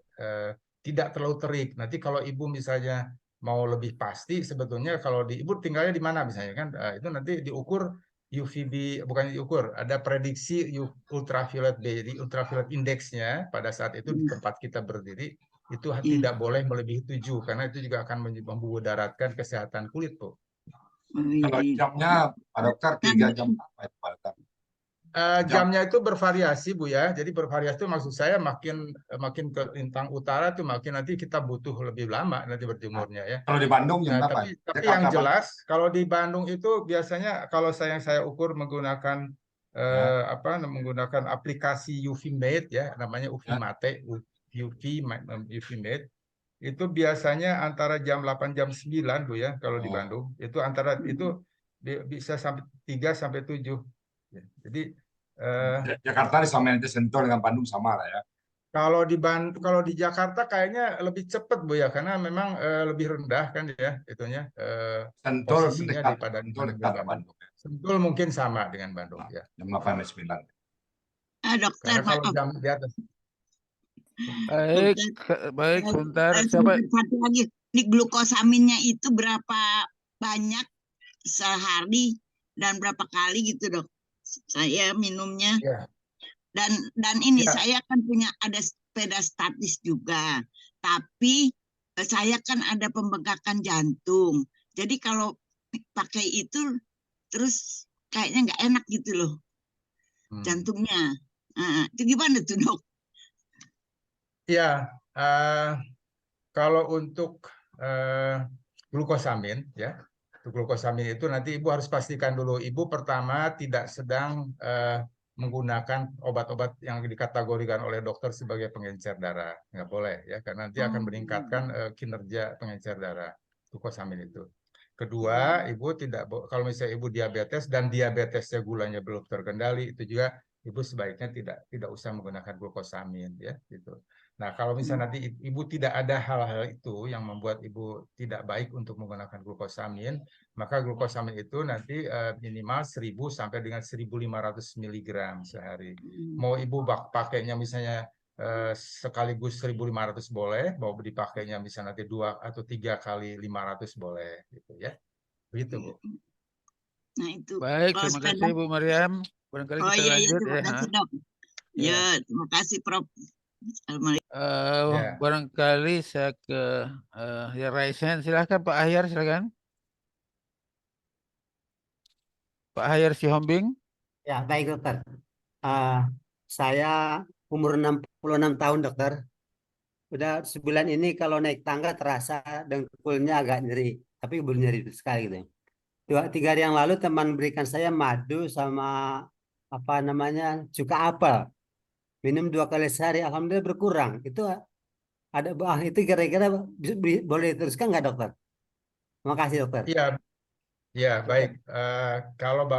tidak terlalu terik. Nanti kalau Ibu misalnya mau lebih pasti sebetulnya kalau Ibu tinggalnya di mana misalnya kan itu nanti diukur UVB bukan diukur, ada prediksi ultraviolet B, jadi ultraviolet indeksnya pada saat itu di tempat kita berdiri itu tidak boleh melebihi 7 karena itu juga akan membudaratkan kesehatan kulit tuh. Kalau jamnya Pak Dokter 3 jam apa itu Pak Dokter? Jamnya itu bervariasi Bu ya. Jadi bervariasi itu maksud saya makin ke lintang utara tuh makin nanti kita butuh lebih lama nanti berjemurnya ya. Kalau di Bandung jam Nah, berapa? tapi yang jelas kalau di Bandung itu biasanya kalau saya ukur menggunakan menggunakan aplikasi UV Mate ya, namanya UV Mate, UV Mate. Itu biasanya antara jam 8 jam 9 Bu ya kalau di Bandung. Itu antara itu bisa sampai 3 sampai 7. Jadi Jakarta sama nanti Sentul dengan Bandung sama lah ya. kalau di Jakarta kayaknya lebih cepat Bu ya karena memang lebih rendah kan ya itunya Sentul posisinya dekat, daripada Sentul dekat Bandung. Bandung. Sentul mungkin sama dengan Bandung ya. Jam 8 sampai 9. Dokter, karena kalau jam di atas. Baik, sebentar. Siapa? Satu lagi, ini glukosaminnya itu berapa banyak sehari dan berapa kali gitu Dok? Saya minumnya. Ya. Dan ini Ya. saya kan punya ada sepeda statis juga, tapi saya kan ada pembengkakan jantung. Jadi kalau pakai itu terus kayaknya nggak enak gitu loh jantungnya. Itu gimana tuh Dok? Ya, kalau untuk glukosamin ya, glukosamin itu nanti Ibu harus pastikan dulu Ibu pertama tidak sedang menggunakan obat-obat yang dikategorikan oleh dokter sebagai pengencer darah, nggak boleh ya, karena nanti akan meningkatkan kinerja pengencer darah glukosamin itu. Kedua, Ibu kalau misalnya Ibu diabetes dan diabetesnya gulanya belum terkendali, itu juga Ibu sebaiknya tidak usah menggunakan glukosamin ya gitu. Nah, kalau misalnya nanti Ibu tidak ada hal-hal itu yang membuat Ibu tidak baik untuk menggunakan glukosamin, maka glukosamin itu nanti minimal 1000 sampai dengan 1500 mg sehari. Mau Ibu pakainya misalnya sekaligus 1500 boleh, mau dipakainya misalnya nanti 2 atau 3 kali 500 boleh gitu ya. Begitu Bu. Nah, itu. Baik, terima kasih Bu Mariam. Barangkali kita lanjut terima kasih Dok. Ya, terima kasih Prof. Barangkali saya ke Raisen, silahkan Pak Ahyar, silakan. Pak Ahyar Sihombing. Ya, baik dokter. Saya umur 66 tahun dokter. udah sebulan ini kalau naik tangga terasa dengkulnya agak nyeri, tapi belum nyeri sekali gitu. 2-3 hari yang lalu teman berikan saya madu sama apa namanya cuka apel. Minum 2 kali sehari, alhamdulillah berkurang. Itu ada itu kira-kira boleh diteruskan nggak dokter? Terima kasih dokter. Iya, ya baik. Kalau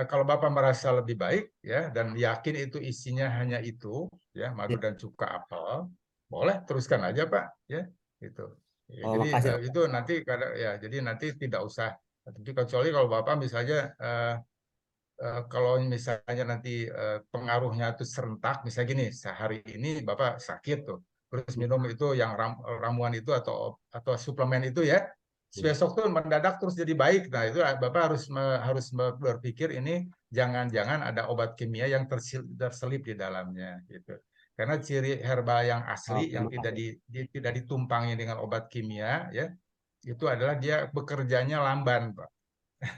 kalau Bapak merasa lebih baik ya dan yakin itu isinya hanya itu ya madu dan cuka apel, boleh teruskan aja Pak ya gitu. Ya, Oh, jadi makasih dokter. itu nanti jadi nanti tidak usah. Tapi kecuali kalau Bapak misalnya kalau misalnya nanti pengaruhnya itu serentak, misalnya gini, sehari ini Bapak sakit tuh, terus minum itu yang ramuan itu atau suplemen itu ya, besok tuh mendadak terus jadi baik. Nah itu Bapak harus berpikir ini jangan-jangan ada obat kimia yang terselip di dalamnya gitu. Karena ciri herbal yang asli yang tidak ditumpangi dengan obat kimia ya, itu adalah dia bekerjanya lamban, Pak.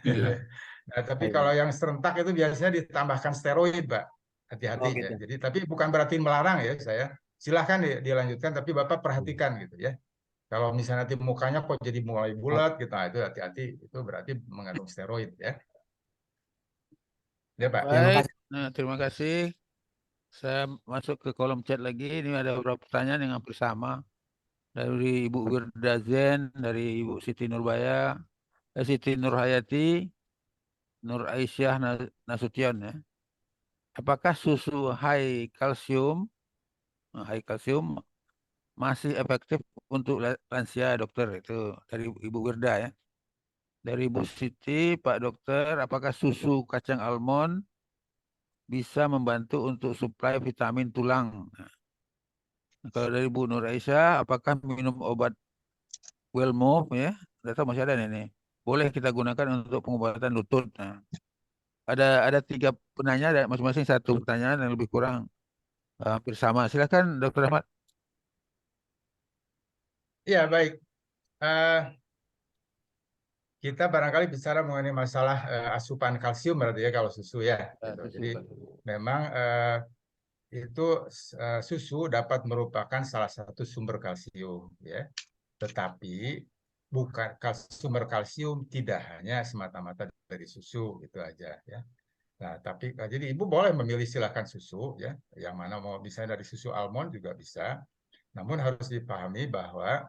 Iya. Nah, tapi kalau yang serentak itu biasanya ditambahkan steroid, Pak. Hati-hati Oh, ya. gitu. Jadi, tapi bukan berarti melarang ya saya. Silahkan dilanjutkan, tapi Bapak perhatikan gitu ya. Kalau misalnya nanti mukanya kok jadi mulai bulat gitu, nah, itu hati-hati. Itu berarti mengandung steroid ya. Ya, Pak. Terima Baik, kasih. nah, terima kasih. Saya masuk ke kolom chat lagi. Ini ada beberapa pertanyaan yang hampir sama. Dari Ibu Wirda Zen, dari Ibu Siti Nurbaya, Siti Nurhayati, Nur Aisyah Nasution ya. Apakah susu high kalsium masih efektif untuk lansia, dokter? Itu dari Ibu Wirda ya. Dari Ibu Siti, Pak Dokter, apakah susu kacang almond bisa membantu untuk suplai vitamin tulang? Nah, kalau dari Bu Nur Aisyah, apakah minum obat Wellmove ya? Data masih ada nih. Boleh kita gunakan untuk pengobatan lutut. Nah, ada 3 penanya, ada masing-masing 1 pertanyaan yang lebih kurang hampir sama. Silakan Dokter Ahmad. Ya, baik. Kita barangkali bicara mengenai masalah asupan kalsium berarti ya kalau susu ya. Gitu. Jadi memang itu susu dapat merupakan salah satu sumber kalsium ya. Tetapi bukan sumber kalsium tidak hanya semata-mata dari susu itu aja ya. Nah, tapi jadi ibu boleh memilih silakan susu ya, yang mana mau misalnya dari susu almond juga bisa. Namun harus dipahami bahwa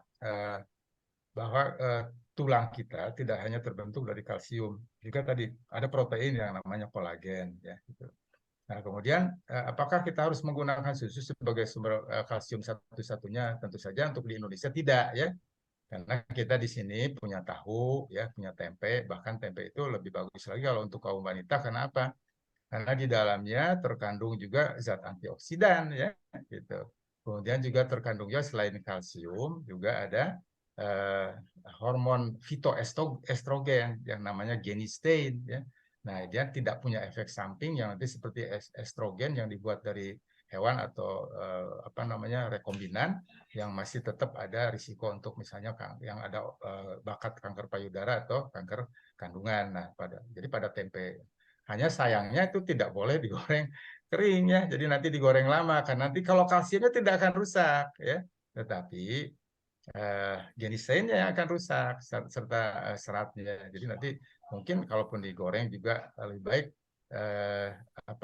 tulang kita tidak hanya terbentuk dari kalsium, juga tadi ada protein yang namanya kolagen ya gitu. Nah, kemudian apakah kita harus menggunakan susu sebagai sumber kalsium satu-satunya? Tentu saja untuk di Indonesia tidak ya. Karena kita di sini punya tahu ya, punya tempe, bahkan tempe itu lebih bagus lagi kalau untuk kaum wanita. Karena apa? Karena di dalamnya terkandung juga zat antioksidan ya gitu. Kemudian juga terkandung juga selain kalsium juga ada hormon fitoestrogen yang namanya genistein ya. Nah, dia tidak punya efek samping yang nanti seperti estrogen yang dibuat dari hewan atau apa namanya rekombinan yang masih tetap ada risiko untuk misalnya yang ada bakat kanker payudara atau kanker kandungan. Nah, jadi pada tempe hanya sayangnya itu tidak boleh digoreng kering ya. Jadi nanti digoreng lama karena nanti kalau kalsiumnya tidak akan rusak ya. Tetapi geniseinnya yang akan rusak serta seratnya. Jadi nanti mungkin kalaupun digoreng juga lebih baik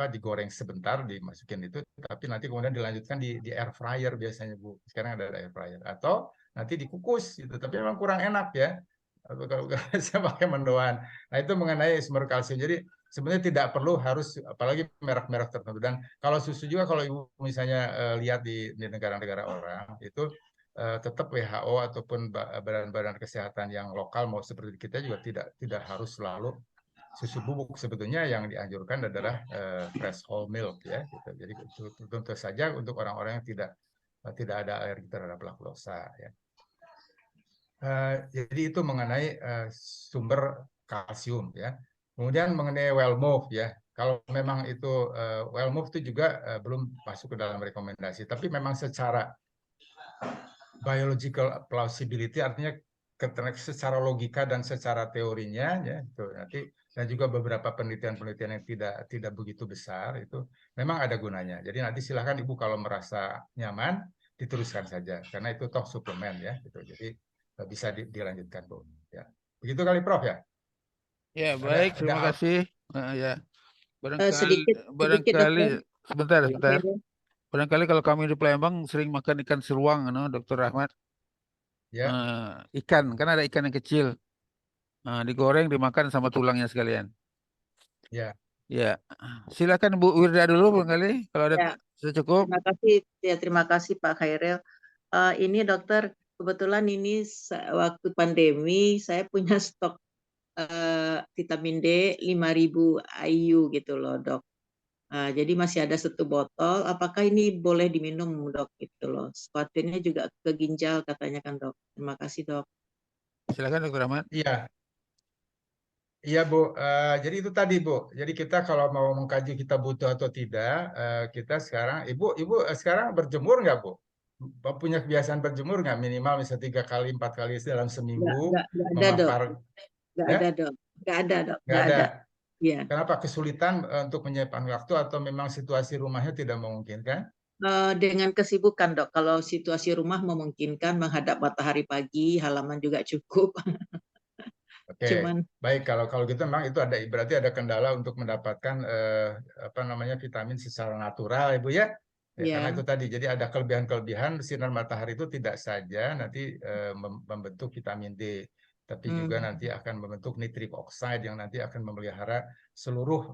digoreng sebentar dimasukin itu, tapi nanti kemudian dilanjutkan di air fryer biasanya Bu. Sekarang ada air fryer atau nanti dikukus gitu. Tapi memang kurang enak ya. Atau kalau saya pakai mendoan. Nah itu mengenai sumber kalsium. Jadi sebenarnya tidak perlu harus apalagi merek-merek tertentu. Dan kalau susu juga kalau ibu misalnya lihat di negara-negara orang itu tetap WHO ataupun badan-badan kesehatan yang lokal mau seperti kita juga tidak harus selalu susu bubuk. Sebetulnya yang dianjurkan adalah fresh whole milk ya gitu. Jadi tentu saja untuk orang-orang yang tidak ada alergi terhadap laktosa ya. Jadi itu mengenai sumber kalsium ya. Kemudian mengenai Wellmove ya. Kalau memang itu Wellmove itu juga belum masuk ke dalam rekomendasi, tapi memang secara biological plausibility artinya secara logika dan secara teorinya ya itu nanti dan juga beberapa penelitian-penelitian yang tidak begitu besar itu memang ada gunanya. Jadi nanti silahkan Ibu kalau merasa nyaman diteruskan saja karena itu toh suplemen ya gitu. Jadi bisa dilanjutkan Bu. Ya. Begitu kali Prof ya. Ya, baik, terima Ada kasih. Ya, barangkali Sedikit barangkali dokter. sebentar, sebentar. Oke, Barangkali kalau kami di Palembang sering makan ikan seruang, Dokter Rahmat. ya. Ikan, kan ada ikan yang kecil. Digoreng, dimakan sama tulangnya sekalian. Ya. Ya, silakan Bu Wirda dulu barangkali kalau ada Ya, cukup. terima kasih Pak Khairil. Ini dokter, kebetulan ini waktu pandemi saya punya stok vitamin D 5.000 IU gitu loh dok. Jadi masih ada 1 botol. Apakah ini boleh diminum dok gitu loh? Khawatirnya juga ke ginjal katanya kan dok. Terima kasih dok. Silakan Dokter Rahmat. Iya. Iya Bu, jadi itu tadi Bu. Jadi kita kalau mau mengkaji kita butuh atau tidak, kita sekarang, Ibu sekarang berjemur nggak Bu? Punya kebiasaan berjemur nggak? Minimal misalnya 3 kali, 4 kali dalam seminggu, Nggak ada dok. memapar, Nggak ya? ada dok. Nggak ada dok. Nggak Nggak ada. ada. Iya. Kenapa? Kesulitan untuk menyimpan waktu atau memang situasi rumahnya tidak memungkinkan? Dengan kesibukan dok. Kalau situasi rumah memungkinkan menghadap matahari pagi, halaman juga cukup. Oke, Cuman baik kalau gitu memang itu berarti ada kendala untuk mendapatkan apa namanya vitamin secara natural Ibu ya. Ya, karena ya. itu tadi jadi ada kelebihan-kelebihan sinar matahari itu tidak saja nanti membentuk vitamin D, tapi juga nanti akan membentuk nitric oxide yang nanti akan memelihara seluruh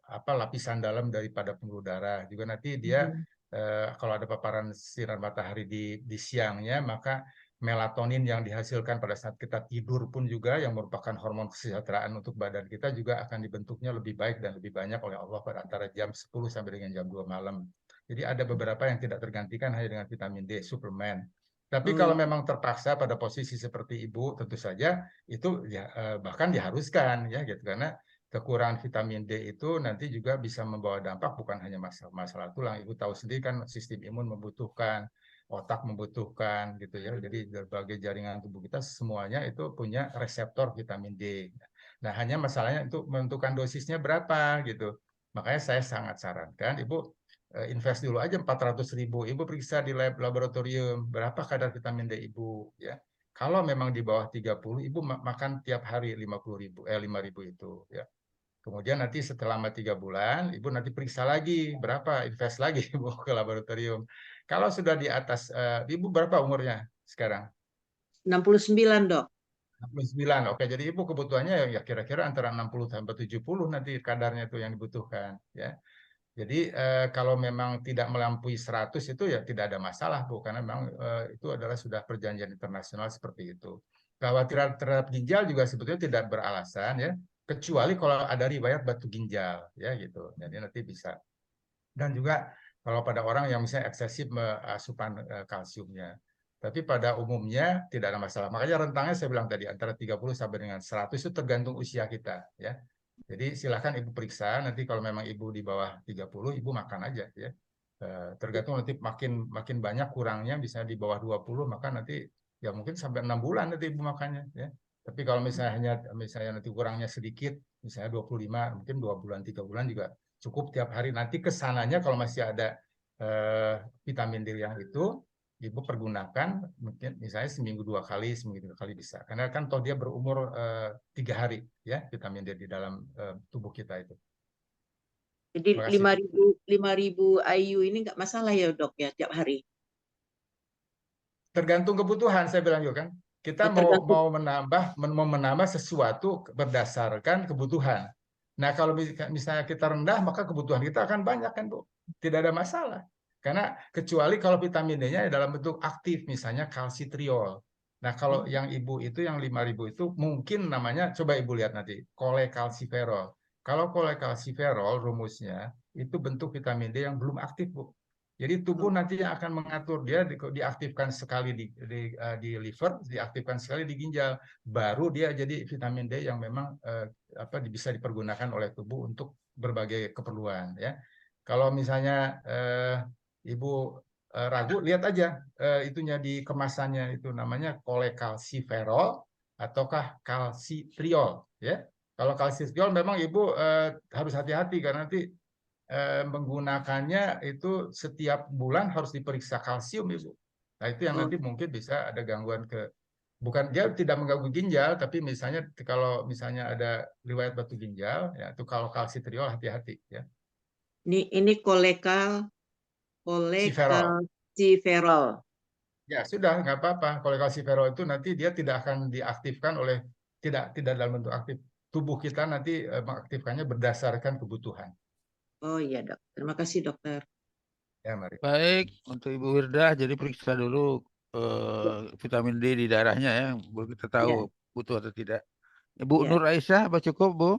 apa lapisan dalam daripada pembuluh darah. Juga nanti dia kalau ada paparan sinar matahari di siangnya maka melatonin yang dihasilkan pada saat kita tidur pun juga yang merupakan hormon kesejahteraan untuk badan kita juga akan dibentuknya lebih baik dan lebih banyak oleh Allah pada antara jam 10 sampai dengan jam 2 malam. Jadi ada beberapa yang tidak tergantikan hanya dengan vitamin D, suplemen. Tapi kalau memang terpaksa pada posisi seperti Ibu, tentu saja itu ya, bahkan diharuskan ya gitu karena kekurangan vitamin D itu nanti juga bisa membawa dampak bukan hanya masalah tulang. Ibu tahu sendiri kan sistem imun membutuhkan, otak membutuhkan gitu ya. Jadi berbagai jaringan tubuh kita semuanya itu punya reseptor vitamin D. Nah, hanya masalahnya untuk menentukan dosisnya berapa gitu. Makanya saya sangat sarankan Ibu invest dulu aja 400.000. Ibu periksa di laboratorium berapa kadar vitamin D Ibu ya. Kalau memang di bawah 30, Ibu makan tiap hari 5.000 itu ya. Kemudian nanti selama 3 bulan, Ibu nanti periksa lagi berapa, invest lagi Ibu ke laboratorium. Kalau sudah di atas, Ibu berapa umurnya sekarang? 69 dok. 69, oke. Jadi Ibu kebutuhannya ya kira-kira antara 60 sampai 70 nanti kadarnya itu yang dibutuhkan. Ya. Jadi kalau memang tidak melampaui 100 itu ya tidak ada masalah Bu, karena memang itu adalah sudah perjanjian internasional seperti itu. Kekhawatiran terhadap ginjal juga sebetulnya tidak beralasan ya, kecuali kalau ada riwayat batu ginjal ya gitu. Jadi nanti bisa. Dan juga kalau pada orang yang misalnya eksesif asupan kalsiumnya. Tapi pada umumnya tidak ada masalah. Makanya rentangnya saya bilang tadi antara 30 sampai dengan 100 itu tergantung usia kita ya. Jadi silakan Ibu periksa, nanti kalau memang Ibu di bawah 30, Ibu makan aja ya. Tergantung nanti makin banyak kurangnya, bisa di bawah 20, maka nanti ya mungkin sampai 6 bulan nanti Ibu makannya ya. Tapi kalau misalnya nanti kurangnya sedikit, misalnya 25, mungkin 2 bulan, 3 bulan juga cukup tiap hari. Nanti kesananya kalau masih ada vitamin D yang itu, Ibu pergunakan mungkin misalnya seminggu 2 kali, seminggu 3 kali bisa. Karena kan toh dia berumur 3 hari ya vitamin D di dalam tubuh kita itu. Jadi Terima kasih. 5.000 IU ini nggak masalah ya dok ya tiap hari. Tergantung kebutuhan saya bilang juga kan. Kita mau menambah sesuatu berdasarkan kebutuhan. Nah, kalau misalnya kita rendah, maka kebutuhan kita akan banyak kan, Bu. Tidak ada masalah. Karena kecuali kalau vitamin D-nya dalam bentuk aktif, misalnya kalsitriol. Nah, kalau yang Ibu itu, yang 5.000 itu, mungkin namanya, coba Ibu lihat nanti, kolekalsiferol. Kalau kolekalsiferol, rumusnya, itu bentuk vitamin D yang belum aktif, Bu. Jadi tubuh nanti yang akan mengatur dia diaktifkan sekali di liver, diaktifkan sekali di ginjal, baru dia jadi vitamin D yang memang bisa dipergunakan oleh tubuh untuk berbagai keperluan ya. Kalau misalnya Ibu ragu, lihat aja itunya di kemasannya itu namanya kolekalsiferol ataukah kalsitriol ya. Kalau kalsitriol memang Ibu harus hati-hati karena nanti menggunakannya itu setiap bulan harus diperiksa kalsium, Ibu. Nah, itu yang Oh, nanti mungkin bisa ada gangguan bukan dia tidak mengganggu ginjal, tapi misalnya kalau misalnya ada riwayat batu ginjal, ya itu kalau kalsitriol hati-hati ya. ini Siferol. kolekalsiferol. Ya sudah, nggak apa-apa. Kalau kalsiferol itu nanti dia tidak akan diaktifkan tidak dalam bentuk aktif. Tubuh kita nanti mengaktifkannya berdasarkan kebutuhan. Oh iya dok, terima kasih dokter. Ya, mari. Baik, untuk Ibu Wirdah, jadi periksa dulu vitamin D di darahnya ya, baru kita tahu butuh atau tidak. Ibu Ya. Nur Aisyah, apa cukup Bu?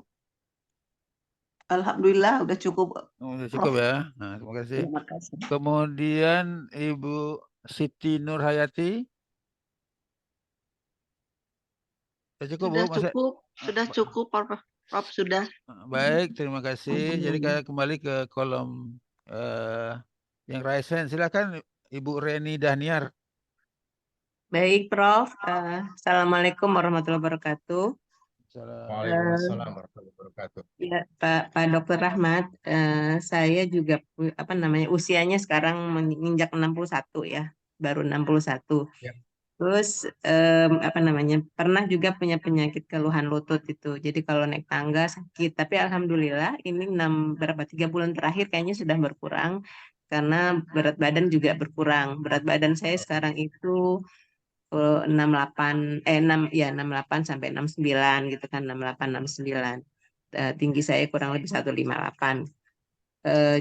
Alhamdulillah udah cukup, Oh, sudah Prof. cukup ya. Nah, terima kasih. Terima kasih. Kemudian Ibu Siti Nur Hayati. Sudah cukup Bu? Sudah cukup, Prof. Sudah. Baik, terima kasih. Jadi Alhamdulillah. kembali ke kolom yang raise hand. Silakan Ibu Reni Dahniar. Baik, Prof. Assalamualaikum warahmatullahi wabarakatuh. Waalaikumsalam warahmatullahi wabarakatuh. Ya, Pak Dr. Rahmat, saya juga usianya sekarang menginjak 61 ya, baru 61. Ya. Terus pernah juga punya penyakit keluhan lutut itu. Jadi kalau naik tangga sakit, tapi alhamdulillah ini 3 bulan terakhir kayaknya sudah berkurang karena berat badan juga berkurang. Berat badan saya sekarang itu 68 sampai 69 gitu kan, 68 69. Tinggi saya kurang lebih 158.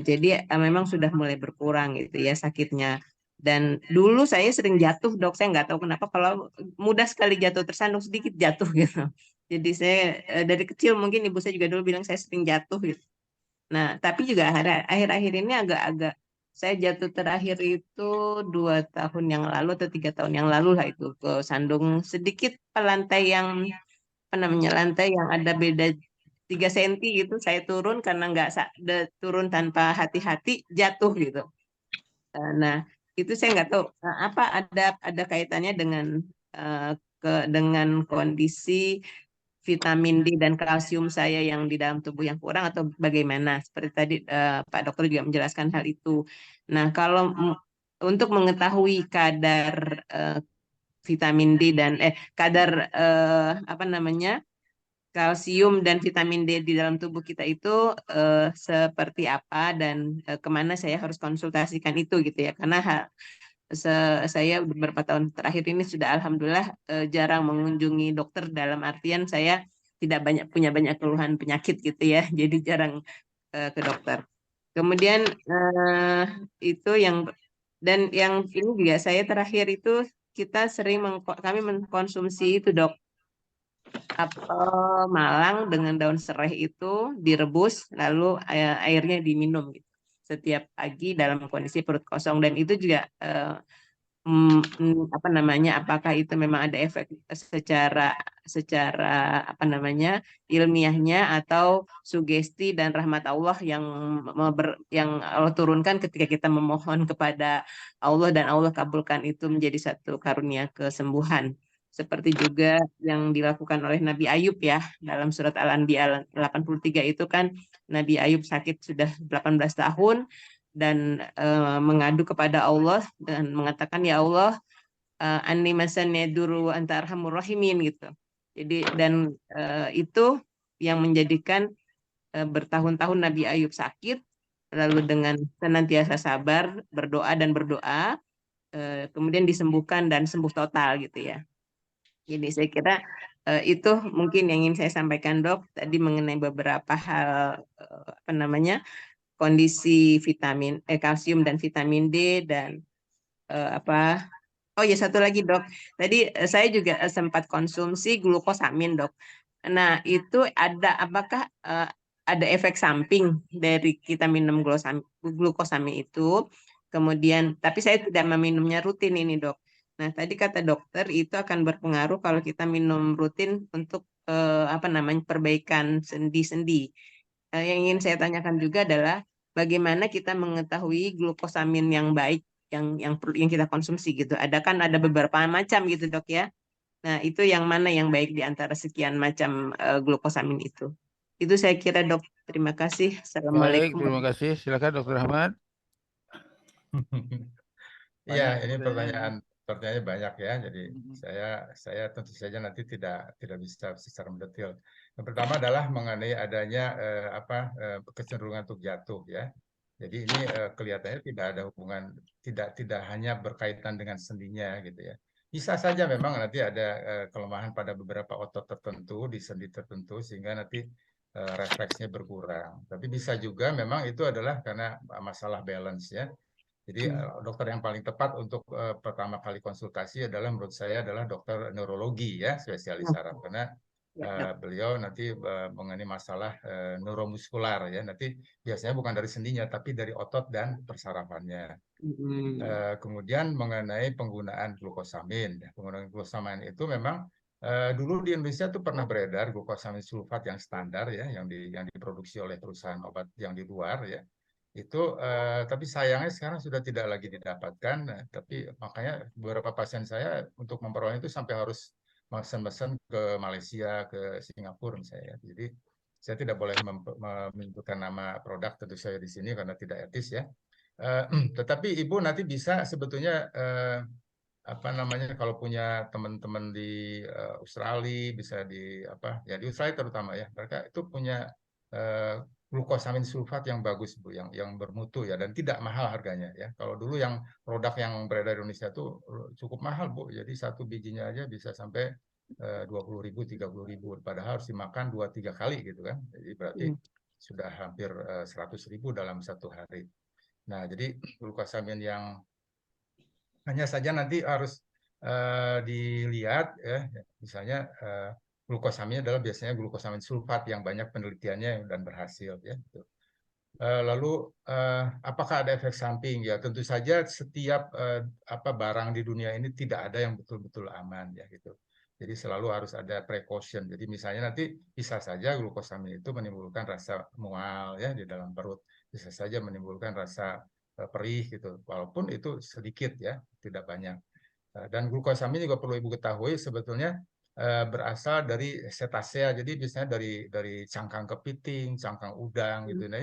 Jadi memang sudah mulai berkurang gitu ya sakitnya. Dan dulu saya sering jatuh, Dok. Saya nggak tahu kenapa kalau mudah sekali jatuh, tersandung sedikit jatuh gitu. Jadi saya dari kecil mungkin ibu saya juga dulu bilang saya sering jatuh gitu. Nah, tapi juga akhir-akhir ini agak-agak saya jatuh terakhir itu 2 tahun yang lalu atau 3 tahun yang lalu lah itu ke sandung sedikit ke lantai yang lantai yang ada beda 3 senti gitu. Saya turun karena nggak turun tanpa hati-hati jatuh gitu. Nah, itu saya nggak tahu apa ada kaitannya dengan kondisi vitamin D dan kalsium saya yang di dalam tubuh yang kurang atau bagaimana? Seperti tadi Pak Dokter juga menjelaskan hal itu. Nah, kalau untuk mengetahui kadar vitamin D dan kadar kalsium dan vitamin D di dalam tubuh kita itu seperti apa dan kemana saya harus konsultasikan itu gitu ya, karena saya beberapa tahun terakhir ini sudah alhamdulillah jarang mengunjungi dokter, dalam artian saya tidak punya banyak keluhan penyakit gitu ya, jadi jarang ke dokter. Kemudian itu dan yang ini juga saya terakhir itu kami mengkonsumsi itu dok, apel malang dengan daun serai itu direbus lalu airnya diminum gitu setiap pagi dalam kondisi perut kosong, dan itu juga apakah itu memang ada efek secara ilmiahnya atau sugesti dan rahmat Allah yang Allah turunkan ketika kita memohon kepada Allah dan Allah kabulkan itu menjadi satu karunia kesembuhan. Seperti juga yang dilakukan oleh Nabi Ayub ya, dalam surat Al-Anbiya 83 itu kan Nabi Ayub sakit sudah 18 tahun dan mengadu kepada Allah dan mengatakan, ya Allah, anni masanni duru wa anta arhamur rahimin gitu. Jadi dan itu yang menjadikan bertahun-tahun Nabi Ayub sakit, lalu dengan senantiasa sabar, berdoa kemudian disembuhkan dan sembuh total gitu ya. Jadi saya kira itu mungkin yang ingin saya sampaikan dok tadi mengenai beberapa hal kondisi kalsium dan vitamin D dan oh ya satu lagi dok, tadi saya juga sempat konsumsi glukosamin dok. Nah itu apakah ada efek samping dari kita minum glukosamin itu? Kemudian tapi saya tidak meminumnya rutin ini dok. Nah tadi kata dokter itu akan berpengaruh kalau kita minum rutin untuk perbaikan sendi-sendi. Yang ingin saya tanyakan juga adalah bagaimana kita mengetahui glukosamin yang baik yang kita konsumsi gitu. Ada beberapa macam gitu dok ya. Nah itu yang mana yang baik di antara sekian macam glukosamin itu? Itu saya kira dok Terima kasih. Baik, Assalamualaikum. terima kasih. Silakan Dr. Ahmad. Iya, Banyak ini pertanyaan. pertanyaannya banyak ya. Jadi Mhm. saya tentu saja nanti tidak bisa secara mendetail. Yang pertama adalah mengenai adanya kecenderungan untuk jatuh ya. Jadi ini kelihatannya tidak ada hubungan, tidak hanya berkaitan dengan sendinya gitu ya. Bisa saja memang nanti ada kelemahan pada beberapa otot tertentu di sendi tertentu sehingga nanti refleksnya berkurang. Tapi bisa juga memang itu adalah karena masalah balance ya. Jadi dokter yang paling tepat untuk pertama kali konsultasi adalah menurut saya adalah dokter neurologi ya, spesialis saraf, karena beliau nanti mengenai masalah neuromuskular ya. Nanti biasanya bukan dari sendinya tapi dari otot dan persarafannya. Kemudian mengenai penggunaan glukosamin. Penggunaan glukosamin itu memang dulu di Indonesia tuh pernah beredar glukosamin sulfat yang standar ya, yang diproduksi oleh perusahaan obat yang di luar ya. Itu tapi sayangnya sekarang sudah tidak lagi didapatkan. Tapi makanya beberapa pasien saya untuk memperoleh itu sampai harus mesen-mesen ke Malaysia, ke Singapura misalnya. Jadi saya tidak boleh menyebutkan nama produk tentu saya di sini karena tidak etis ya. Tetapi Ibu nanti bisa sebetulnya kalau punya teman-teman di Australia, bisa di di Australia terutama ya, mereka itu punya glukosamin sulfat yang bagus Bu, yang bermutu ya, dan tidak mahal harganya ya. Kalau dulu yang produk yang beredar di Indonesia itu cukup mahal Bu, jadi satu bijinya aja bisa sampai 20.000, 30.000, padahal harus dimakan 2-3 kali gitu kan, jadi berarti sudah hampir 100.000 dalam satu hari. Nah, jadi glukosamin yang hanya saja nanti harus dilihat ya, misalnya glukosamin adalah biasanya glukosamin sulfat yang banyak penelitiannya dan berhasil ya. Gitu. Lalu apakah ada efek samping? Ya tentu saja setiap barang di dunia ini tidak ada yang betul-betul aman ya gitu. Jadi selalu harus ada precaution. Jadi misalnya nanti bisa saja glukosamin itu menimbulkan rasa mual ya di dalam perut, bisa saja menimbulkan rasa perih gitu. Walaupun itu sedikit ya, tidak banyak. Dan glukosamin juga perlu Ibu ketahui sebetulnya berasal dari cetacea, jadi biasanya dari cangkang kepiting, cangkang udang gitu. Nah,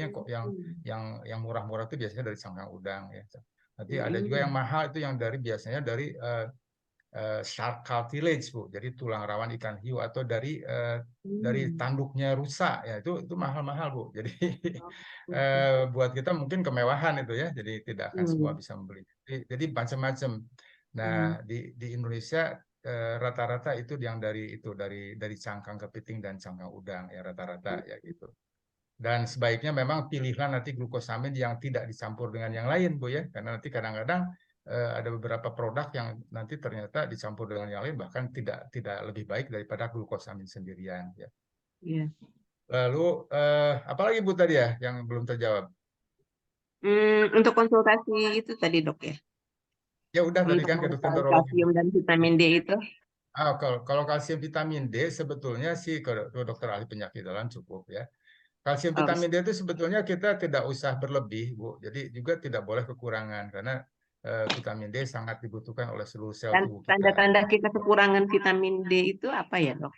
yang murah-murah itu biasanya dari cangkang udang ya. Nanti ada juga yang mahal itu yang biasanya dari shark cartilage Bu, jadi tulang rawan ikan hiu atau dari tanduknya rusa ya, itu mahal-mahal Bu. Jadi buat kita mungkin kemewahan itu ya, jadi tidak akan semua bisa membeli. Jadi macam-macam. Nah, di Indonesia rata-rata itu yang dari cangkang kepiting dan cangkang udang ya, rata-rata ya gitu. Dan sebaiknya memang pilihlah nanti glukosamin yang tidak dicampur dengan yang lain Bu ya, karena nanti kadang-kadang ada beberapa produk yang nanti ternyata dicampur dengan yang lain bahkan tidak lebih baik daripada glukosamin sendirian ya. Lalu apalagi Bu tadi ya yang belum terjawab? Untuk konsultasi itu tadi Dok ya. Ya udah tadi kan ke dokter neurologi. Kalsium dan vitamin D itu. Kalau kalsium vitamin D sebetulnya sih ke dokter ahli penyakit dalam cukup ya. Kalsium vitamin D itu sebetulnya kita tidak usah berlebih Bu. Jadi juga tidak boleh kekurangan karena vitamin D sangat dibutuhkan oleh seluruh sel tubuh kita. Tanda-tanda kita kekurangan vitamin D itu apa ya Dok?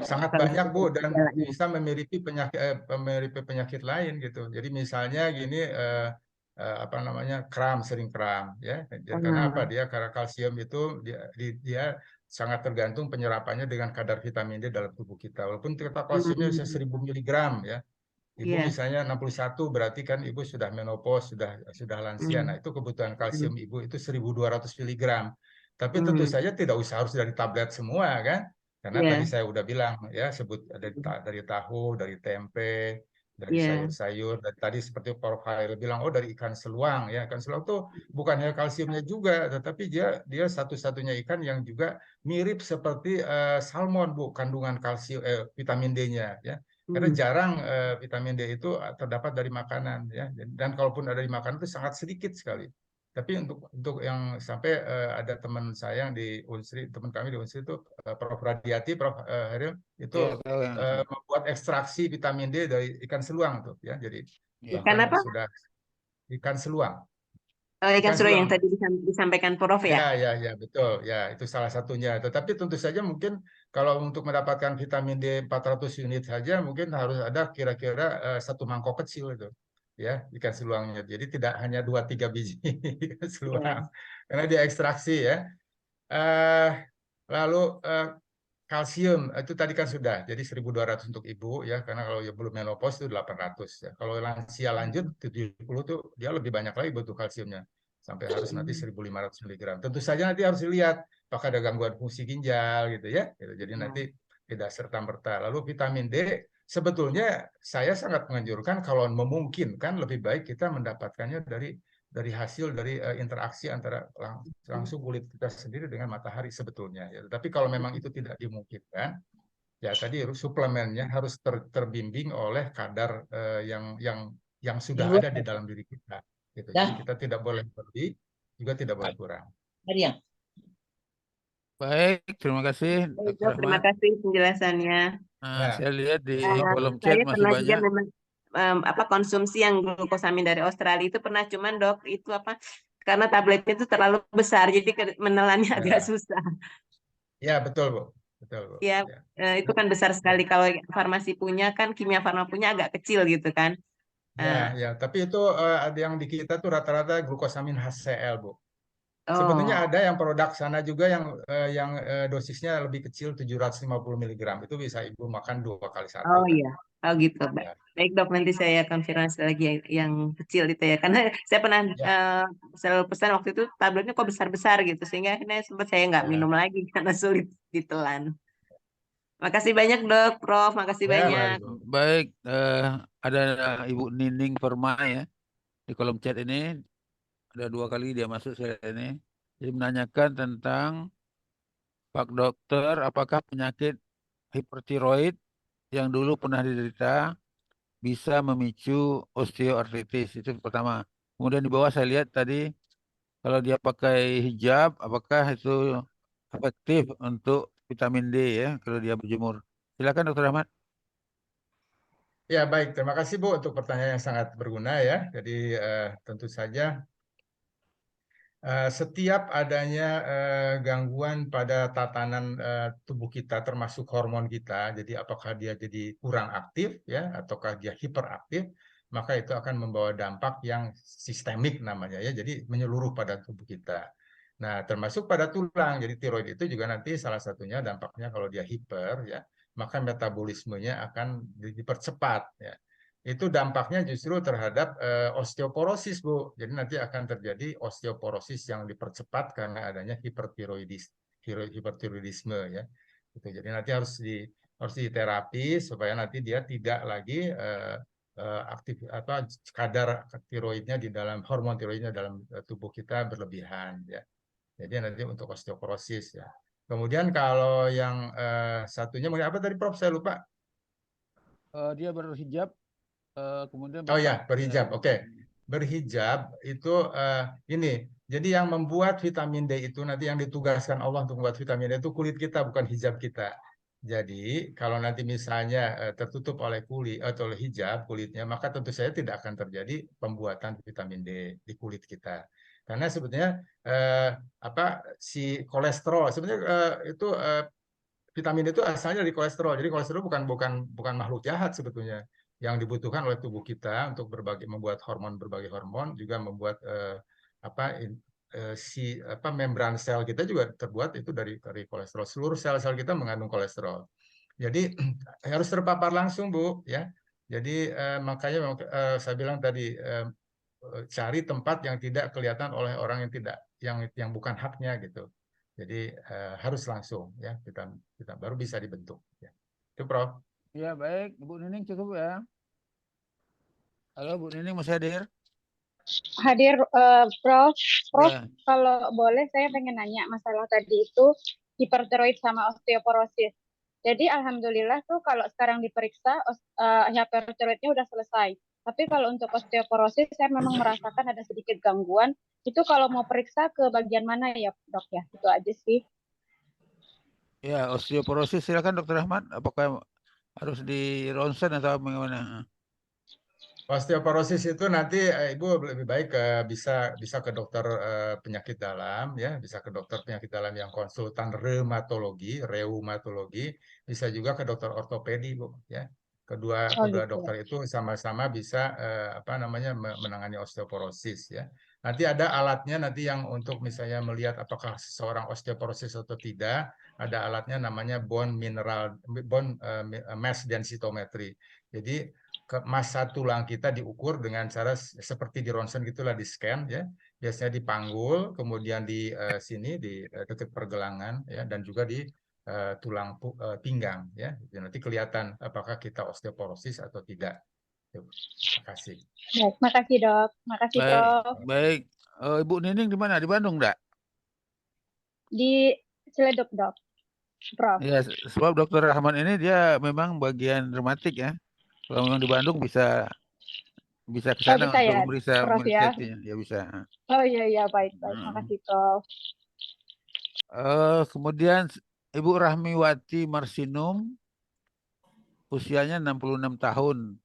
Sangat banyak Bu, dan bisa memiripi penyakit lain gitu. Jadi misalnya gini kram, sering kram ya. Karena apa? Karena kalsium itu dia sangat tergantung penyerapannya dengan kadar vitamin D dalam tubuh kita. Walaupun kita kalsiumnya bisa 1000 mg ya. Ibu misalnya 61 berarti kan Ibu sudah menopause, sudah lansia. Nah, itu kebutuhan kalsium Ibu itu 1200 mg. Tapi tentu saja tidak usah harus dari tablet semua kan? Karena tadi saya udah bilang ya, sebut dari tahu, dari tempe, dari sayur-sayur, dan tadi seperti Prof. Hairil bilang, dari ikan seluang ya. Ikan seluang tuh bukan hanya kalsiumnya juga, tetapi dia satu-satunya ikan yang juga mirip seperti salmon Bu, kandungan kalsium vitamin D-nya ya. Karena jarang vitamin D itu terdapat dari makanan ya, dan kalaupun ada di makanan itu sangat sedikit sekali. Tapi untuk yang sampai ada teman saya yang di Unsri, teman kami di Unsri itu Prof. Radiati, Prof. Hairil itu membuat ekstraksi vitamin D dari ikan seluang tuh ya. Jadi ikan apa? Sudah ikan seluang. ikan Ikan suruh yang seluang. tadi disampaikan Prof ya? Ya, betul. Ya, itu salah satunya. Tetapi tentu saja mungkin kalau untuk mendapatkan vitamin D 400 unit saja mungkin harus ada kira-kira 1 mangkok kecil itu. Ya, ikan seluangnya. Jadi tidak hanya 2-3 biji ikan seluang. Karena dia ekstraksi ya. Eh, Lalu kalsium itu tadi kan sudah. Jadi 1.200 untuk ibu ya, karena kalau ya belum menopause itu 800 ya. Kalau lansia lanjut 70 tuh dia lebih banyak lagi butuh kalsiumnya. Sampai harus nanti 1.500 mg. Tentu saja nanti harus dilihat apakah ada gangguan fungsi ginjal gitu ya. Gitu. Jadi nanti tidak serta-merta. Lalu vitamin D sebetulnya saya sangat menganjurkan kalau memungkinkan lebih baik kita mendapatkannya dari hasil dari interaksi antara langsung kulit kita sendiri dengan matahari sebetulnya. Ya. Tapi kalau memang itu tidak dimungkinkan, ya tadi suplemennya harus terbimbing oleh kadar yang sudah ada di dalam diri kita. Gitu. Jadi kita tidak boleh lebih, juga tidak boleh kurang. Baik, terima kasih Baik, Dr. Dok, terima Rahmat. kasih penjelasannya. Nah, Ya. saya lihat di kolom chat Saya masih pernah juga banyak. memang konsumsi yang glukosamin dari Australia itu pernah, cuman Dok itu karena tabletnya itu terlalu besar jadi menelannya agak susah. Ya, betul, Bu. Betul, Bu. Ya, itu kan besar sekali. Kalau farmasi punya kan, Kimia Farma punya agak kecil gitu kan. Ya, tapi itu ada yang di kita tuh rata-rata glukosamin HCl, Bu. Sebetulnya Oh, ada yang produk sana juga yang dosisnya lebih kecil 750 mg. Itu bisa Ibu makan 2 kali 1 oh kan. iya. Oh gitu. Ya. Baik Dok, nanti saya konfirmasi lagi yang kecil itu ya. Karena saya pernah Ya. selalu pesan waktu itu tabletnya kok besar-besar gitu. Sehingga akhirnya sempat saya nggak Ya. minum lagi karena sulit ditelan. Makasih banyak Dok, Prof. Makasih Ya, banyak. baik, Bu. Baik, ada Ibu Nining Perma ya di kolom chat ini. Ada 2 kali dia masuk saya ini. Jadi menanyakan tentang Pak Dokter, apakah penyakit hipertiroid yang dulu pernah diderita bisa memicu osteoartritis? Itu pertama. Kemudian di bawah saya lihat tadi kalau dia pakai hijab, apakah itu efektif untuk vitamin D ya kalau dia berjemur? Silakan Dokter Ahmad. Ya, baik. Terima kasih, Bu, untuk pertanyaan yang sangat berguna ya. Jadi tentu saja setiap adanya gangguan pada tatanan tubuh kita, termasuk hormon kita, jadi apakah dia jadi kurang aktif ya, ataukah dia hiperaktif, maka itu akan membawa dampak yang sistemik namanya ya, jadi menyeluruh pada tubuh kita. Nah, termasuk pada tulang. Jadi tiroid itu juga nanti salah satunya dampaknya kalau dia hiper ya, maka metabolismenya akan dipercepat ya. Itu dampaknya justru terhadap osteoporosis, Bu. Jadi nanti akan terjadi osteoporosis yang dipercepat karena adanya hipertiroidisme ya. Gitu. Jadi nanti harus diterapi supaya nanti dia tidak lagi aktif kadar tiroidnya di dalam hormon tiroidnya dalam tubuh kita berlebihan ya. Jadi nanti untuk osteoporosis ya. Kemudian kalau yang satunya apa tadi Prof? Saya lupa. Dia berhijab, kemudian Oh ya, pakai berhijab. Oke. Berhijab itu ini. Jadi yang membuat vitamin D itu nanti yang ditugaskan Allah untuk membuat vitamin D itu kulit kita, bukan hijab kita. Jadi kalau nanti misalnya tertutup oleh kulit atau oleh hijab kulitnya, maka tentu saja tidak akan terjadi pembuatan vitamin D di kulit kita. Karena sebetulnya si kolesterol sebenarnya itu vitamin D itu asalnya dari kolesterol. Jadi kolesterol bukan makhluk jahat sebetulnya. Yang dibutuhkan oleh tubuh kita untuk membuat berbagai hormon juga membuat membran sel kita juga terbuat itu dari kolesterol. Seluruh sel-sel kita mengandung kolesterol. Jadi harus terpapar langsung, Bu, ya. Jadi makanya saya bilang tadi cari tempat yang tidak kelihatan oleh orang yang bukan haknya gitu. Jadi harus langsung ya kita baru bisa dibentuk. Ya. Itu Prof. Ya baik, Bu Nining cukup ya. Halo Bu Nining masih hadir? Hadir Prof. Ya. Kalau boleh saya pengen nanya masalah tadi itu hipertiroid sama osteoporosis. Jadi alhamdulillah tuh kalau sekarang diperiksa hipertiroidnya udah selesai. Tapi kalau untuk osteoporosis saya memang merasakan ada sedikit gangguan. Itu kalau mau periksa ke bagian mana ya Dok ya? Itu aja sih. Ya, osteoporosis silakan Dokter Ahmad. Apakah harus di ronsen atau bagaimana? Osteoporosis itu nanti Ibu lebih baik bisa ke dokter penyakit dalam ya, bisa ke dokter penyakit dalam yang konsultan reumatologi, bisa juga ke dokter ortopedi Bu ya. Kedua gitu. dokter itu sama-sama bisa menangani osteoporosis ya. Nanti ada alatnya nanti yang untuk misalnya melihat apakah seseorang osteoporosis atau tidak, ada alatnya namanya bone mass densitometry. Jadi massa tulang kita diukur dengan cara seperti di ronsen gitulah, di scan ya, biasanya di panggul, kemudian di sini di dekat pergelangan ya, dan juga di tulang pinggang ya. Jadi nanti kelihatan apakah kita osteoporosis atau tidak. Terima kasih. Baik, makasih Dok. Makasih Prof. Baik. Ibu Nining di mana? Di Bandung enggak? Di Ciledug Dok, Prof. Ya, sebab Dokter Rahman ini dia memang bagian rematik ya. Kalau memang di Bandung bisa ke sana bisa untuk ya, Prof ya. ya bisa. Oh iya baik. Makasih Prof. Kemudian Ibu Rahmiwati Marsinum, usianya 66 tahun.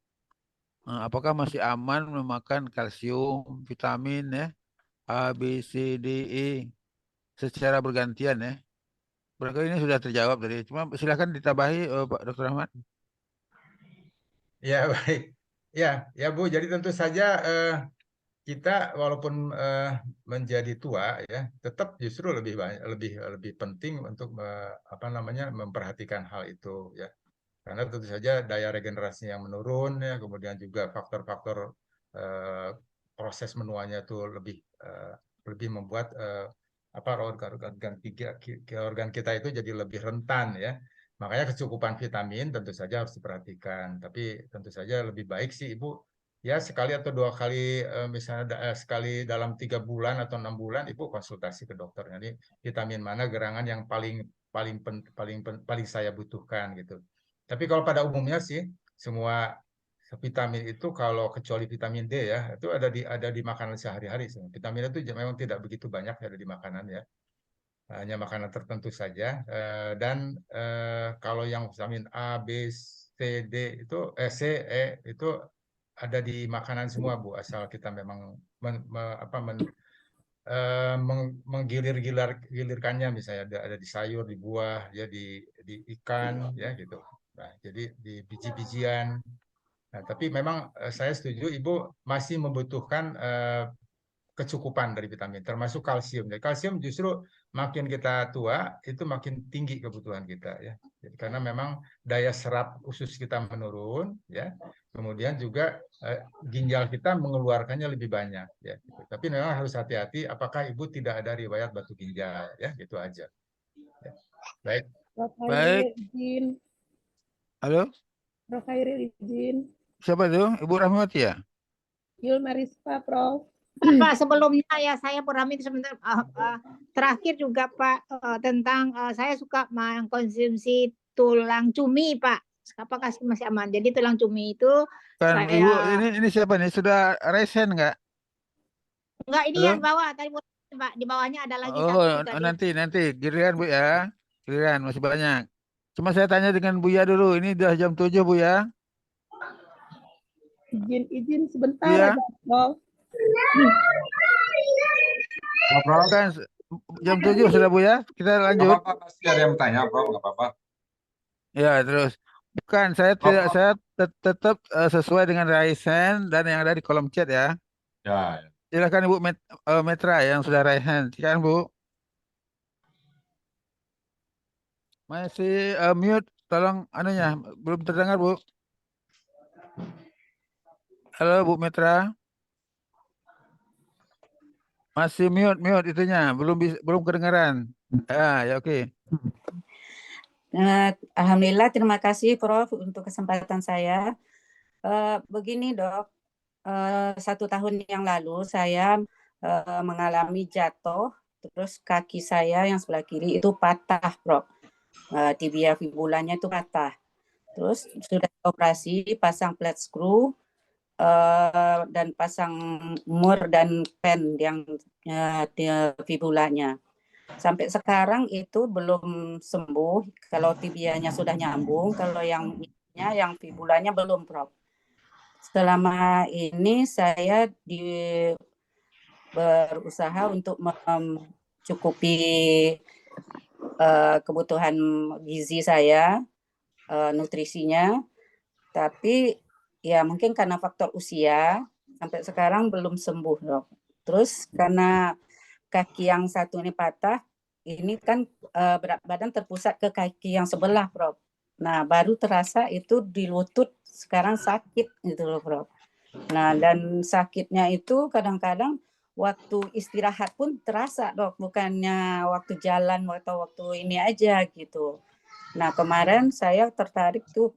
Apakah masih aman memakan kalsium, vitamin ya, A, B, C, D, E secara bergantian ya? Barangkali ini sudah terjawab tadi. Cuma silakan ditambahi Pak Dr. Rahmat. Ya baik. Ya Bu, jadi tentu saja kita walaupun menjadi tua ya, tetap justru lebih penting untuk memperhatikan hal itu ya. Karena tentu saja daya regenerasi yang menurun ya, kemudian juga faktor-faktor proses menuanya itu lebih membuat organ kita itu jadi lebih rentan ya. Makanya kecukupan vitamin tentu saja harus diperhatikan. Tapi tentu saja lebih baik sih Ibu ya sekali atau dua kali misalnya sekali dalam 3 bulan atau 6 bulan Ibu konsultasi ke dokter. Jadi vitamin mana gerangan yang paling saya butuhkan gitu. Tapi kalau pada umumnya sih semua vitamin itu kalau kecuali vitamin D ya itu ada di makanan sehari-hari. Vitamin itu memang tidak begitu banyak ada di makanan ya, hanya makanan tertentu saja. Dan kalau yang vitamin A, B, C, D itu C, E itu ada di makanan semua Bu, asal kita memang menggilirkannya, misalnya ada di sayur, di buah, ya di ikan ya gitu. Nah, jadi di biji-bijian. Nah, tapi memang saya setuju Ibu masih membutuhkan kecukupan dari vitamin, termasuk kalsium. Jadi kalsium justru makin kita tua itu makin tinggi kebutuhan kita ya. Jadi karena memang daya serap usus kita menurun ya. Kemudian juga ginjal kita mengeluarkannya lebih banyak ya. Gitu. Tapi memang harus hati-hati apakah Ibu tidak ada riwayat batu ginjal ya, gitu aja. Ya. Baik. Baik. Halo? Prof Khairil izin. Siapa itu? Ibu Rahmawati ya? Yul Marispa, Prof. Pak, sebelumnya ya saya Purami sebentar terakhir juga Pak tentang saya suka mengkonsumsi tulang cumi Pak. Apakah masih aman? Jadi tulang cumi itu kan saya... Ibu ini siapa nih? Sudah resen nggak? Enggak, ini yang bawah tadi Pak, di bawahnya ada lagi satu tadi. nanti giliran Bu ya. Giliran masih banyak. Cuma saya tanya dengan Buya dulu. Ini udah jam 7 Bu ya. Izin sebentar ya. aja, Prof. Kan jam 7 sudah Bu ya. Kita lanjut. Nggak apa-apa, pasti ada yang bertanya, Prof. Nggak apa-apa. Ya, terus. Bukan, saya tetap sesuai dengan raisen dan yang ada di kolom chat ya. Ya. Silakan Ibu Metra yang sudah raise hand. Silakan Bu. Masih mute, tolong anunya belum terdengar Bu. Halo Bu Metra. Masih mute itunya, belum kedengaran. Ya oke. Alhamdulillah, terima kasih Prof untuk kesempatan saya. Begini Dok, 1 tahun yang lalu saya mengalami jatuh, terus kaki saya yang sebelah kiri itu patah Prof. Tibia fibulanya itu patah. Terus sudah operasi, pasang flat screw dan pasang mur dan pen yang fibulanya. Sampai sekarang itu belum sembuh. Kalau tibianya sudah nyambung, kalau yang fibulanya belum Prof. selama ini saya berusaha untuk mencukupi kebutuhan gizi saya, nutrisinya, tapi ya mungkin karena faktor usia sampai sekarang belum sembuh, Dok. Terus karena kaki yang satu ini patah, ini kan berat badan terpusat ke kaki yang sebelah, Prof. Nah, baru terasa itu di lutut sekarang sakit gitu loh, Prof. Nah, dan sakitnya itu kadang-kadang waktu istirahat pun terasa, Dok, bukannya waktu jalan atau waktu ini aja gitu. Nah, kemarin saya tertarik tuh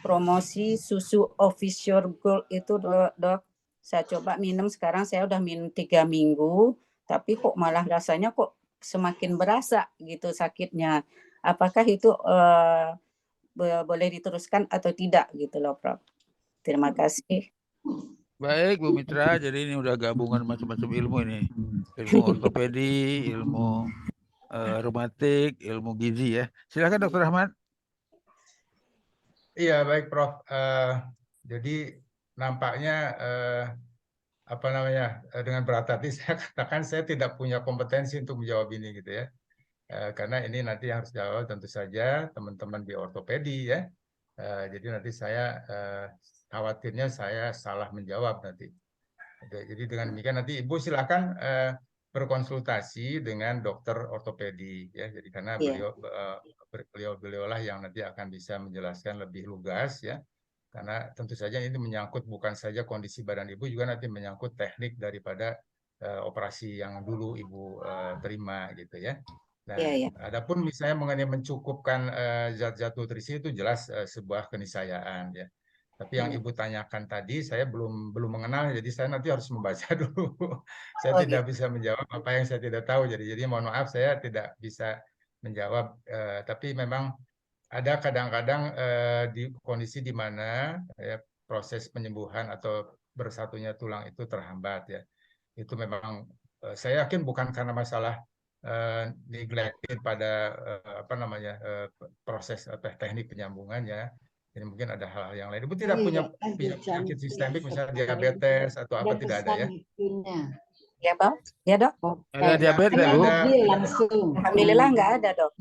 promosi susu Official Gold itu, Dok. Saya coba minum, sekarang saya udah minum 3 minggu, tapi kok malah rasanya kok semakin berasa gitu sakitnya. Apakah itu boleh diteruskan atau tidak gitu loh, Prof. Terima kasih. Baik, Bu Mitra. Jadi ini udah gabungan macam-macam ilmu ini. Ilmu ortopedi, ilmu reumatik, ilmu gizi ya. Silakan Dr. Rahmat. Iya, baik Prof. Jadi nampaknya apa namanya, dengan berat hati saya katakan saya tidak punya kompetensi untuk menjawab ini gitu ya. Karena ini nanti harus jawab tentu saja teman-teman di ortopedi ya. Jadi nanti saya khawatirnya saya salah menjawab nanti. Jadi dengan demikian nanti Ibu silakan berkonsultasi dengan dokter ortopedi ya. Jadi karena beliau-beliaulah yang nanti akan bisa menjelaskan lebih lugas ya. Karena tentu saja ini menyangkut bukan saja kondisi badan Ibu, juga nanti menyangkut teknik daripada operasi yang dulu Ibu terima gitu ya. Nah, adapun misalnya mengenai mencukupkan zat-zat nutrisi itu jelas sebuah keniscayaan ya. Tapi yang Ibu tanyakan tadi saya belum mengenal, jadi saya nanti harus membaca dulu. Saya tidak bisa menjawab apa yang saya tidak tahu. Jadi mohon maaf saya tidak bisa menjawab. Tapi memang ada kadang-kadang di kondisi di mana proses penyembuhan atau bersatunya tulang itu terhambat ya. Itu memang saya yakin bukan karena masalah neglected pada apa namanya proses atau teknik penyambungannya. Ini mungkin ada hal-hal yang lain. Ibu tidak punya penyakit sistemik misalnya diabetes atau apa, tidak ada ya? Ya, Bang. Ya, Dok. Ada diabetes, Bu? Alhamdulillah nggak ada, Dok.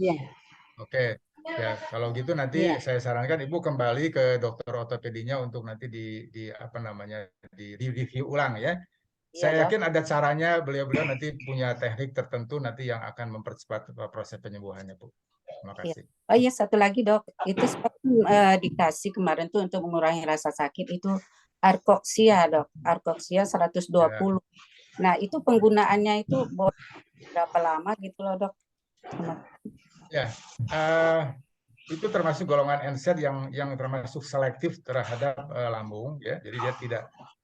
Oke. Ya, kalau gitu nanti saya sarankan Ibu kembali ke dokter ortopedinya untuk nanti di apa namanya di review ulang ya. Saya yakin ada caranya, beliau-beliau nanti punya teknik tertentu nanti yang akan mempercepat proses penyembuhannya, Bu. Terima kasih. Oh iya, satu lagi Dok, itu saya dikasih kemarin tuh untuk mengurangi rasa sakit itu Arcoxia, Dok. Arcoxia 120. Nah, itu penggunaannya itu berapa lama gitu loh, Dok? Ya, itu termasuk golongan NSAID yang termasuk selektif terhadap lambung ya. Jadi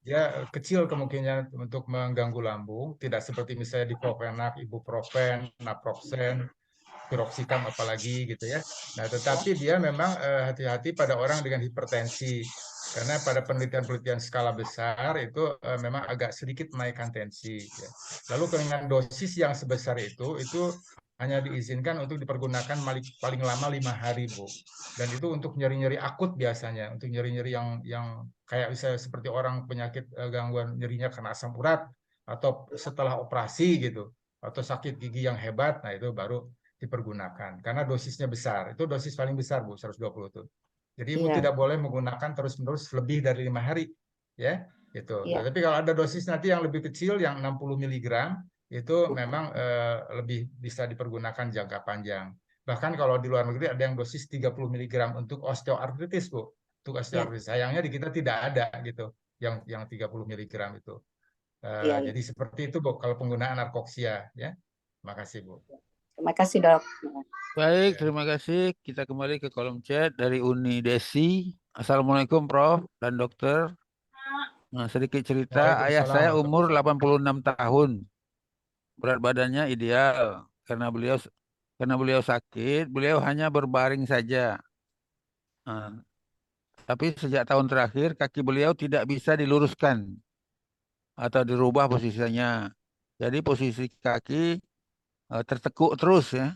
dia kecil kemungkinan untuk mengganggu lambung, tidak seperti misalnya diclofenac, ibuprofen, naproxen, piroxicam apalagi gitu ya. Nah, tetapi dia memang hati-hati pada orang dengan hipertensi. Karena pada penelitian-penelitian skala besar itu memang agak sedikit menaikkan tensi ya. Lalu dengan dosis yang sebesar itu hanya diizinkan untuk dipergunakan paling lama 5 hari, Bu. Dan itu untuk nyeri-nyeri akut biasanya, untuk nyeri-nyeri yang kayak bisa seperti orang penyakit gangguan nyerinya karena asam urat atau setelah operasi gitu, atau sakit gigi yang hebat, nah itu baru dipergunakan. Karena dosisnya besar, itu dosis paling besar, Bu, 120 itu. Jadi Ibu tidak boleh menggunakan terus-menerus lebih dari 5 hari, ya, gitu. Nah, tapi kalau ada dosis nanti yang lebih kecil, yang 60 mg, itu memang lebih bisa dipergunakan jangka panjang. Bahkan kalau di luar negeri ada yang dosis 30 mg untuk osteoartritis, Bu. Untuk osteoartritis. Sayangnya di kita tidak ada gitu, yang 30 mg itu. Jadi seperti itu, Bu, kalau penggunaan Arcoxia, ya. Terima kasih, Bu. Terima kasih, Dok. Baik, terima kasih. Kita kembali ke kolom chat dari Uni Desi. Assalamualaikum, Prof. dan Dokter. Nah, sedikit cerita, ayah saya umur 86 tahun. Berat badannya ideal karena beliau sakit, beliau hanya berbaring saja. Nah, tapi sejak tahun terakhir kaki beliau tidak bisa diluruskan atau dirubah posisinya. Jadi posisi kaki tertekuk terus ya.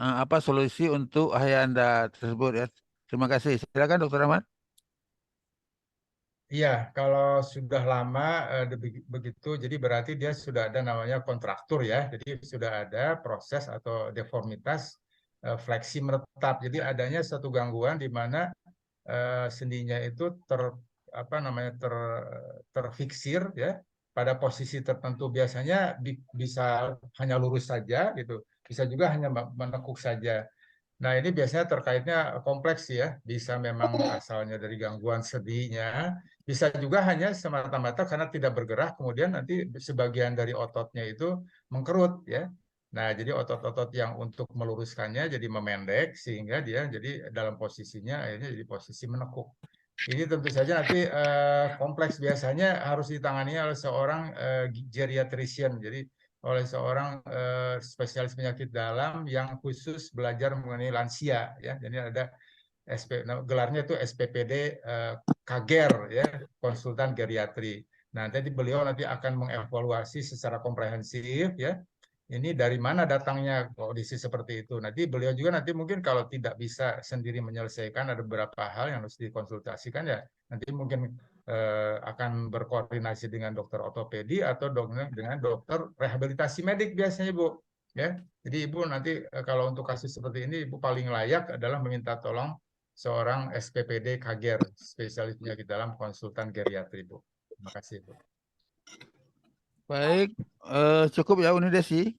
Apa solusi untuk ayah Anda tersebut ya? Terima kasih. Silakan Dokter Ahmad. Iya, kalau sudah lama begitu, jadi berarti dia sudah ada namanya kontraktur ya. Jadi sudah ada proses atau deformitas fleksi meretap. Jadi adanya satu gangguan di mana sendinya itu terfiksir ya pada posisi tertentu. Biasanya bisa hanya lurus saja gitu, bisa juga hanya menekuk saja. Nah, ini biasanya terkaitnya kompleks ya, bisa memang asalnya dari gangguan sendinya, bisa juga hanya semata-mata karena tidak bergerak, kemudian nanti sebagian dari ototnya itu mengkerut ya. Nah, jadi otot-otot yang untuk meluruskannya jadi memendek sehingga dia jadi dalam posisinya akhirnya jadi posisi menekuk. Ini tentu saja nanti kompleks, biasanya harus ditangani oleh seorang geriatrician. Jadi oleh seorang spesialis penyakit dalam yang khusus belajar mengenai lansia ya. Jadi ada gelarnya itu SPPD Kager ya, konsultan geriatri. Nah, nanti beliau nanti akan mengevaluasi secara komprehensif ya. Ini dari mana datangnya kondisi seperti itu. Nanti beliau juga nanti mungkin kalau tidak bisa sendiri menyelesaikan, ada beberapa hal yang harus dikonsultasikan ya. Nanti mungkin akan berkoordinasi dengan dokter ortopedi atau dengan dokter rehabilitasi medik biasanya Bu. Ya, jadi Ibu nanti kalau untuk kasus seperti ini Ibu paling layak adalah meminta tolong seorang SPPD Kager, spesialis penyakit dalam konsultan geriatri Bu. Terima kasih Bu. Baik, cukup ya Unidesi.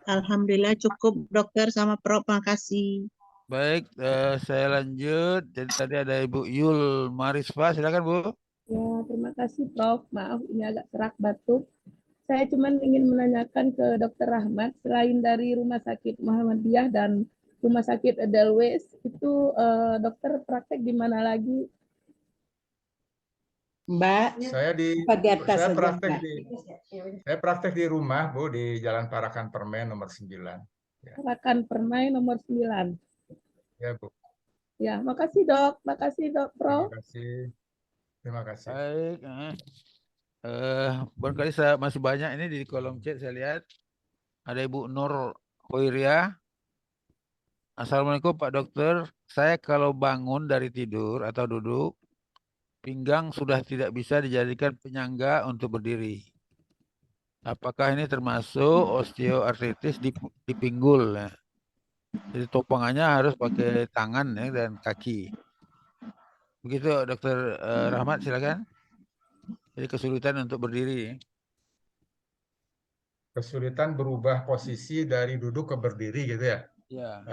Alhamdulillah cukup dokter sama Prof. Makasih. Baik, saya lanjut. Jadi tadi ada Ibu Yul Marisfa, silakan Bu. Ya, terima kasih Prof. Maaf ini agak serak batuk. Saya cuma ingin menanyakan ke Dr. Rahmat, selain dari Rumah Sakit Muhammadiyah dan Rumah Sakit Edelweiss, itu dokter praktek di mana lagi? Mbak, Saya praktek di rumah Bu, di Jalan Parakan Permen nomor 9. Ya. Parakan Permai nomor 9. Ya Bu. Ya, makasih Dok. Makasih Dok Prof. Terima kasih. Terima kasih. Baik, barangkali masih banyak ini di kolom chat saya lihat. Ada Ibu Nur Hoiria. Assalamualaikum Pak Dokter. Saya kalau bangun dari tidur atau duduk, pinggang sudah tidak bisa dijadikan penyangga untuk berdiri. Apakah ini termasuk osteoartritis di pinggul? Ya? Jadi topangannya harus pakai tangan ya, dan kaki. Begitu Dokter Rahmat, silakan. Jadi kesulitan untuk berdiri. Kesulitan berubah posisi dari duduk ke berdiri gitu ya? Ya.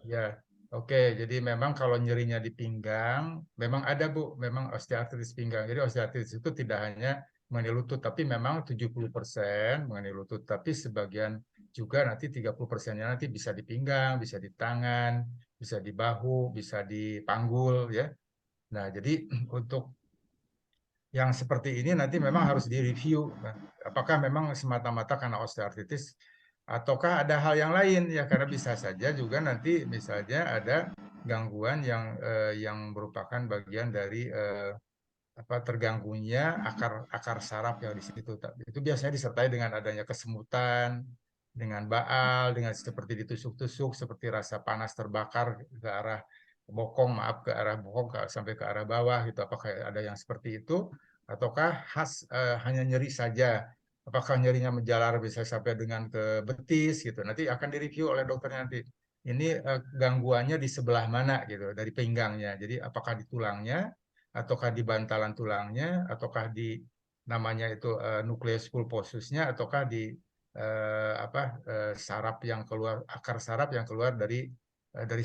Ya, oke. Jadi memang kalau nyerinya di pinggang, memang ada Bu, memang osteoartritis pinggang. Jadi osteoartritis itu tidak hanya mengenai lutut, tapi memang 70% mengenai lutut. Tapi sebagian juga nanti 30%-nya nanti bisa di pinggang, bisa di tangan, bisa di bahu, bisa di panggul ya. Nah, jadi untuk yang seperti ini nanti memang harus direview. Apakah memang semata-mata karena osteoartritis ataukah ada hal yang lain ya, karena bisa saja juga nanti misalnya ada gangguan yang merupakan bagian dari terganggunya akar saraf yang di situ. Itu biasanya disertai dengan adanya kesemutan, dengan baal, dengan seperti ditusuk-tusuk, seperti rasa panas terbakar ke arah bokong, ke arah bokong sampai ke arah bawah gitu. Apakah ada yang seperti itu ataukah hanya nyeri saja? Apakah nyerinya menjalar bisa sampai dengan ke betis gitu. Nanti akan direview oleh dokter nanti. Ini gangguannya di sebelah mana gitu dari pinggangnya. Jadi apakah di tulangnya ataukah di bantalan tulangnya ataukah di namanya itu nukleus pulposusnya ataukah di saraf yang keluar, akar saraf yang keluar dari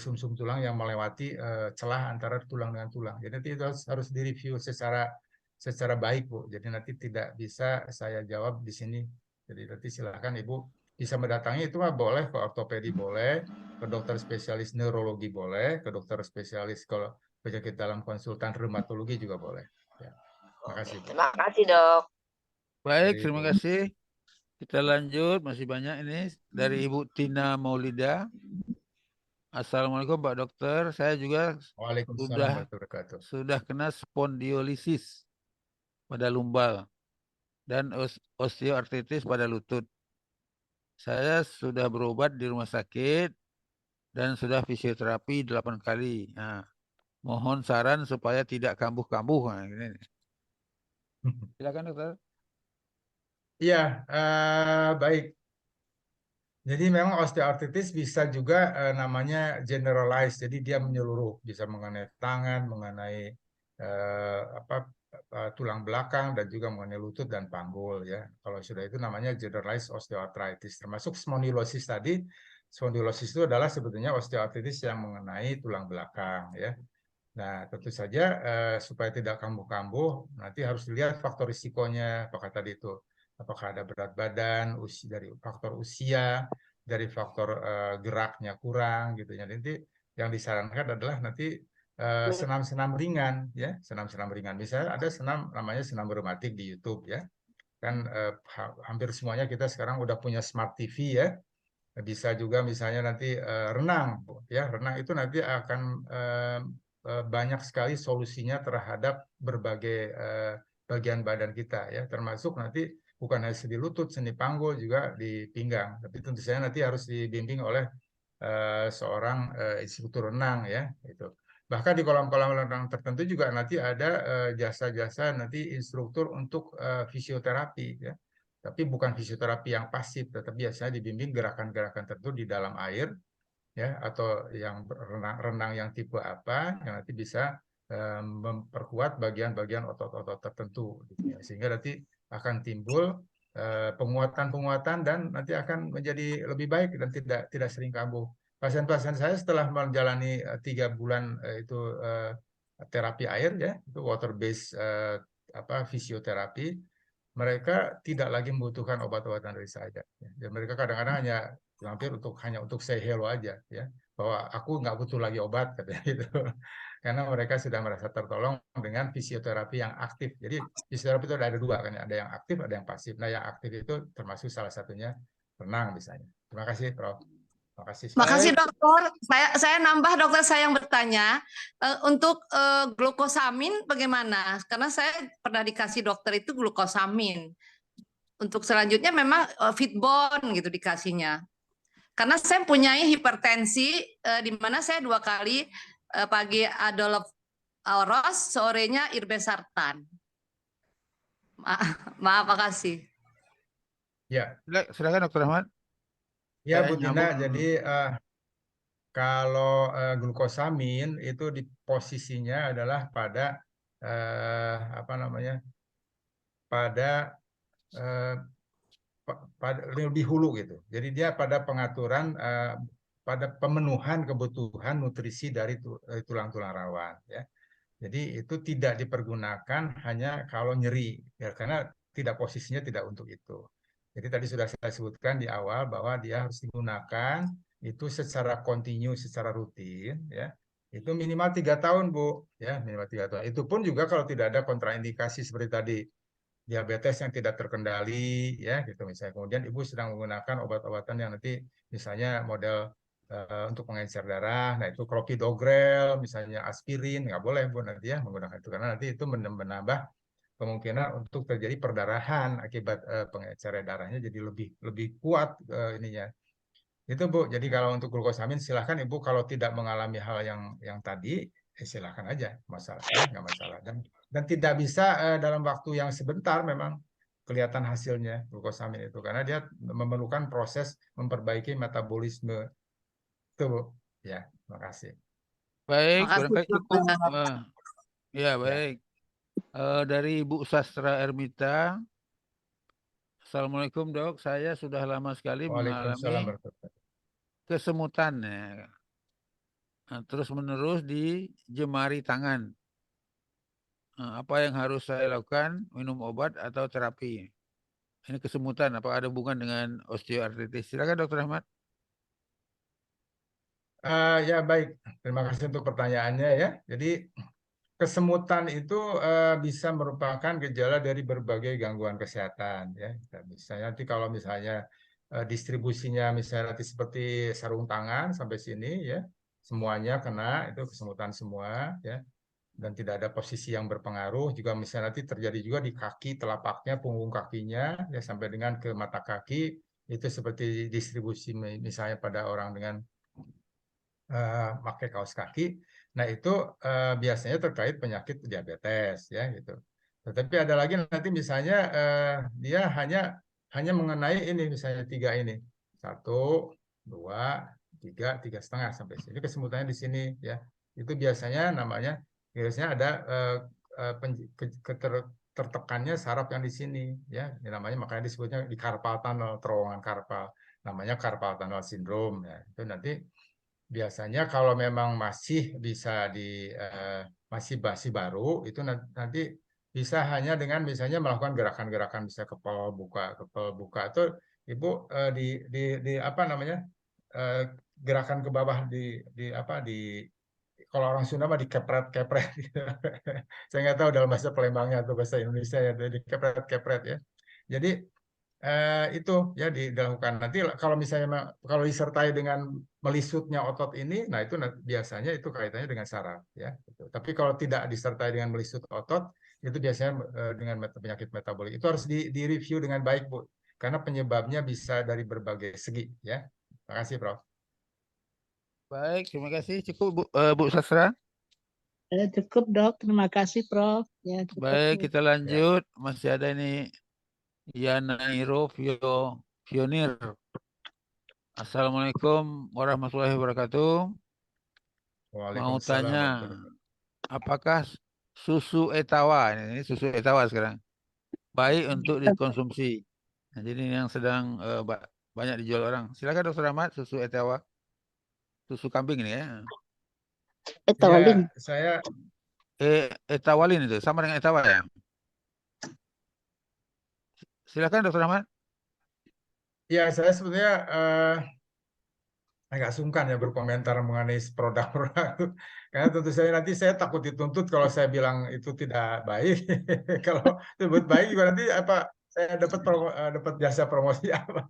sumsum tulang yang melewati celah antara tulang dengan tulang. Jadi nanti itu harus direview secara baik Bu. Jadi nanti tidak bisa saya jawab di sini. Jadi nanti silakan Ibu bisa mendatangi, itu mah boleh ke ortopedi boleh, ke dokter spesialis neurologi boleh, ke dokter spesialis kalau penyakit dalam konsultan rheumatologi juga boleh. Ya. Terima kasih. Terima kasih Dok. Baik, terima kasih. Kita lanjut, masih banyak ini dari Ibu Tina Maulida. Assalamualaikum Pak Dokter, saya juga sudah kena spondiolisis pada lumbar dan osteoartritis pada lutut. Saya sudah berobat di rumah sakit dan sudah fisioterapi 8 kali. Nah, Mohon saran supaya tidak kambuh-kambuh. Nah, ini. Silakan dokter. Iya, baik. Jadi memang osteoartritis bisa juga namanya generalize, jadi dia menyeluruh, bisa mengenai tangan, mengenai tulang belakang dan juga mengenai lutut dan panggul ya. Kalau sudah itu namanya generalized osteoarthritis, termasuk spondylosis tadi. Spondylosis itu adalah sebetulnya osteoartritis yang mengenai tulang belakang ya. Nah, tentu saja supaya tidak kambuh-kambuh, nanti harus dilihat faktor risikonya, apakah tadi itu, apakah ada berat badan, dari faktor usia, dari faktor geraknya kurang, gitu ya. Nanti yang disarankan adalah nanti senam-senam ringan, ya, senam-senam ringan. Misalnya ada senam namanya senam reumatik di YouTube, ya, kan hampir semuanya kita sekarang udah punya smart TV ya. Bisa juga misalnya nanti renang, ya, renang itu nanti akan banyak sekali solusinya terhadap berbagai bagian badan kita ya, termasuk nanti bukan hanya di lutut, sendi panggul juga di pinggang. Tapi tentu saja nanti harus dibimbing oleh seorang instruktur renang ya, itu. Bahkan di kolam-kolam renang tertentu juga nanti ada jasa-jasa nanti instruktur untuk fisioterapi ya. Tapi bukan fisioterapi yang pasif, tetapi biasanya dibimbing gerakan-gerakan tertentu di dalam air ya, atau yang renang yang tipe apa yang nanti bisa memperkuat bagian-bagian otot-otot tertentu gitu ya. Sehingga nanti akan timbul penguatan-penguatan dan nanti akan menjadi lebih baik dan tidak sering kambuh. Pasien-pasien saya setelah menjalani 3 bulan itu terapi air ya, itu water based fisioterapi, mereka tidak lagi membutuhkan obat-obatan dari saya. Dan mereka kadang-kadang hanya untuk say hello aja ya, bahwa aku nggak butuh lagi obat katanya gitu. Karena mereka sudah merasa tertolong dengan fisioterapi yang aktif. Jadi fisioterapi itu ada 2 kan, ada yang aktif, ada yang pasif. Nah, yang aktif itu termasuk salah satunya renang misalnya. Terima kasih, Prof. Terima kasih. Makasih dokter. Saya nambah dokter, saya yang bertanya untuk glukosamin bagaimana? Karena saya pernah dikasih dokter itu glukosamin. Untuk selanjutnya memang Fitbon gitu dikasihnya. Karena saya mempunyai hipertensi di mana saya 2 kali pagi Adolf Auros, sorenya Irbesartan. Maaf, makasih. Ya, Silakan Dokter Ahmad. ya Bu Tina, jadi kalau glukosamin itu di posisinya adalah pada pada lebih hulu gitu. Jadi dia pada pengaturan pada pemenuhan kebutuhan nutrisi dari tulang-tulang rawan ya. Jadi itu tidak dipergunakan hanya kalau nyeri ya, karena posisinya tidak untuk itu. Jadi tadi sudah saya sebutkan di awal bahwa dia harus digunakan itu secara kontinu, secara rutin ya. Itu minimal 3 tahun Bu ya, minimal 3 tahun. Itu pun juga kalau tidak ada kontraindikasi seperti tadi diabetes yang tidak terkendali ya gitu misalnya. Kemudian ibu sedang menggunakan obat-obatan yang nanti misalnya model untuk pengencer darah, nah itu clopidogrel misalnya, aspirin, nggak boleh Bu nanti ya menggunakan itu, karena nanti itu menambah kemungkinan untuk terjadi perdarahan akibat pengencer darahnya jadi lebih kuat ininya. Itu Bu. Jadi kalau untuk glukosamin silahkan Ibu, kalau tidak mengalami hal yang tadi silahkan aja, masalah ya, nggak masalah. Dan tidak bisa dalam waktu yang sebentar memang kelihatan hasilnya glukosamin itu, karena dia memerlukan proses memperbaiki metabolisme itu Bu. Ya, terima kasih. Baik, Makasih, barangkali cukup. Dokter. Ya, baik. Dari Ibu Sastra Ermita. Assalamualaikum Dok, saya sudah lama sekali mengalami kesemutan ya. Terus menerus di jemari tangan. Apa yang harus saya lakukan? Minum obat atau terapi? Ini kesemutan, apa ada hubungan dengan osteoartritis? Silakan Dokter Ahmad. Ya baik, terima kasih untuk pertanyaannya ya. Jadi kesemutan itu bisa merupakan gejala dari berbagai gangguan kesehatan ya. Misalnya nanti kalau misalnya distribusinya misalnya nanti seperti sarung tangan sampai sini ya, semuanya kena, itu kesemutan semua ya. Dan tidak ada posisi yang berpengaruh, juga misalnya nanti terjadi juga di kaki, telapaknya, punggung kakinya ya, sampai dengan ke mata kaki, itu seperti distribusi misalnya pada orang dengan pakai kaos kaki. Nah, itu biasanya terkait penyakit diabetes ya gitu. Tetapi ada lagi nanti misalnya dia hanya mengenai ini misalnya 3 ini. 1, 2, 3, 3,5 sampai sini. Kesemutannya di sini ya. Itu biasanya biasanya ada tertekannya saraf yang di sini ya. Ini namanya makanya disebutnya di carpal tunnel, terowongan karpal. Namanya carpal tunnel syndrome ya. Itu nanti biasanya kalau memang masih bisa masih baru itu nanti bisa hanya dengan misalnya melakukan gerakan-gerakan bisa kepel buka atau ibu di apa namanya gerakan ke bawah di kalau orang Sunda mah dikepret-kepret gitu. Saya nggak tahu dalam bahasa Palembangnya atau bahasa Indonesia ya dikepret-kepret ya. Jadi itu ya dilakukan nanti kalau misalnya kalau disertai dengan melisutnya otot ini, nah itu biasanya itu kaitannya dengan saraf ya. Gitu. Tapi kalau tidak disertai dengan melisut otot, itu biasanya dengan penyakit metabolik. Itu harus direview dengan baik Bu, karena penyebabnya bisa dari berbagai segi ya. Terima kasih Prof. Baik, terima kasih. Cukup Bu Sastra. Cukup dok, terima kasih Prof. Ya, cukup. Baik, Bu. kita lanjut. Masih ada ini Yanairo Pionir. Assalamualaikum warahmatullahi wabarakatuh. Mau Waalaikumsalam tanya, warahmatullahi apakah susu etawa, ini susu etawa sekarang, baik untuk dikonsumsi? Nah, jadi ini yang sedang banyak dijual orang. Silakan Dr. Ahmad, susu etawa, susu kambing ini ya. Etawalin. Ya, saya Etawalin itu sama dengan etawa ya. Silakan Dr. Ahmad. ya saya sebetulnya agak sungkan ya berkomentar mengenai produk-produk itu. Karena tentu saja nanti saya takut dituntut kalau saya bilang itu tidak baik. Kalau disebut baik juga nanti apa saya dapat jasa promosi apa.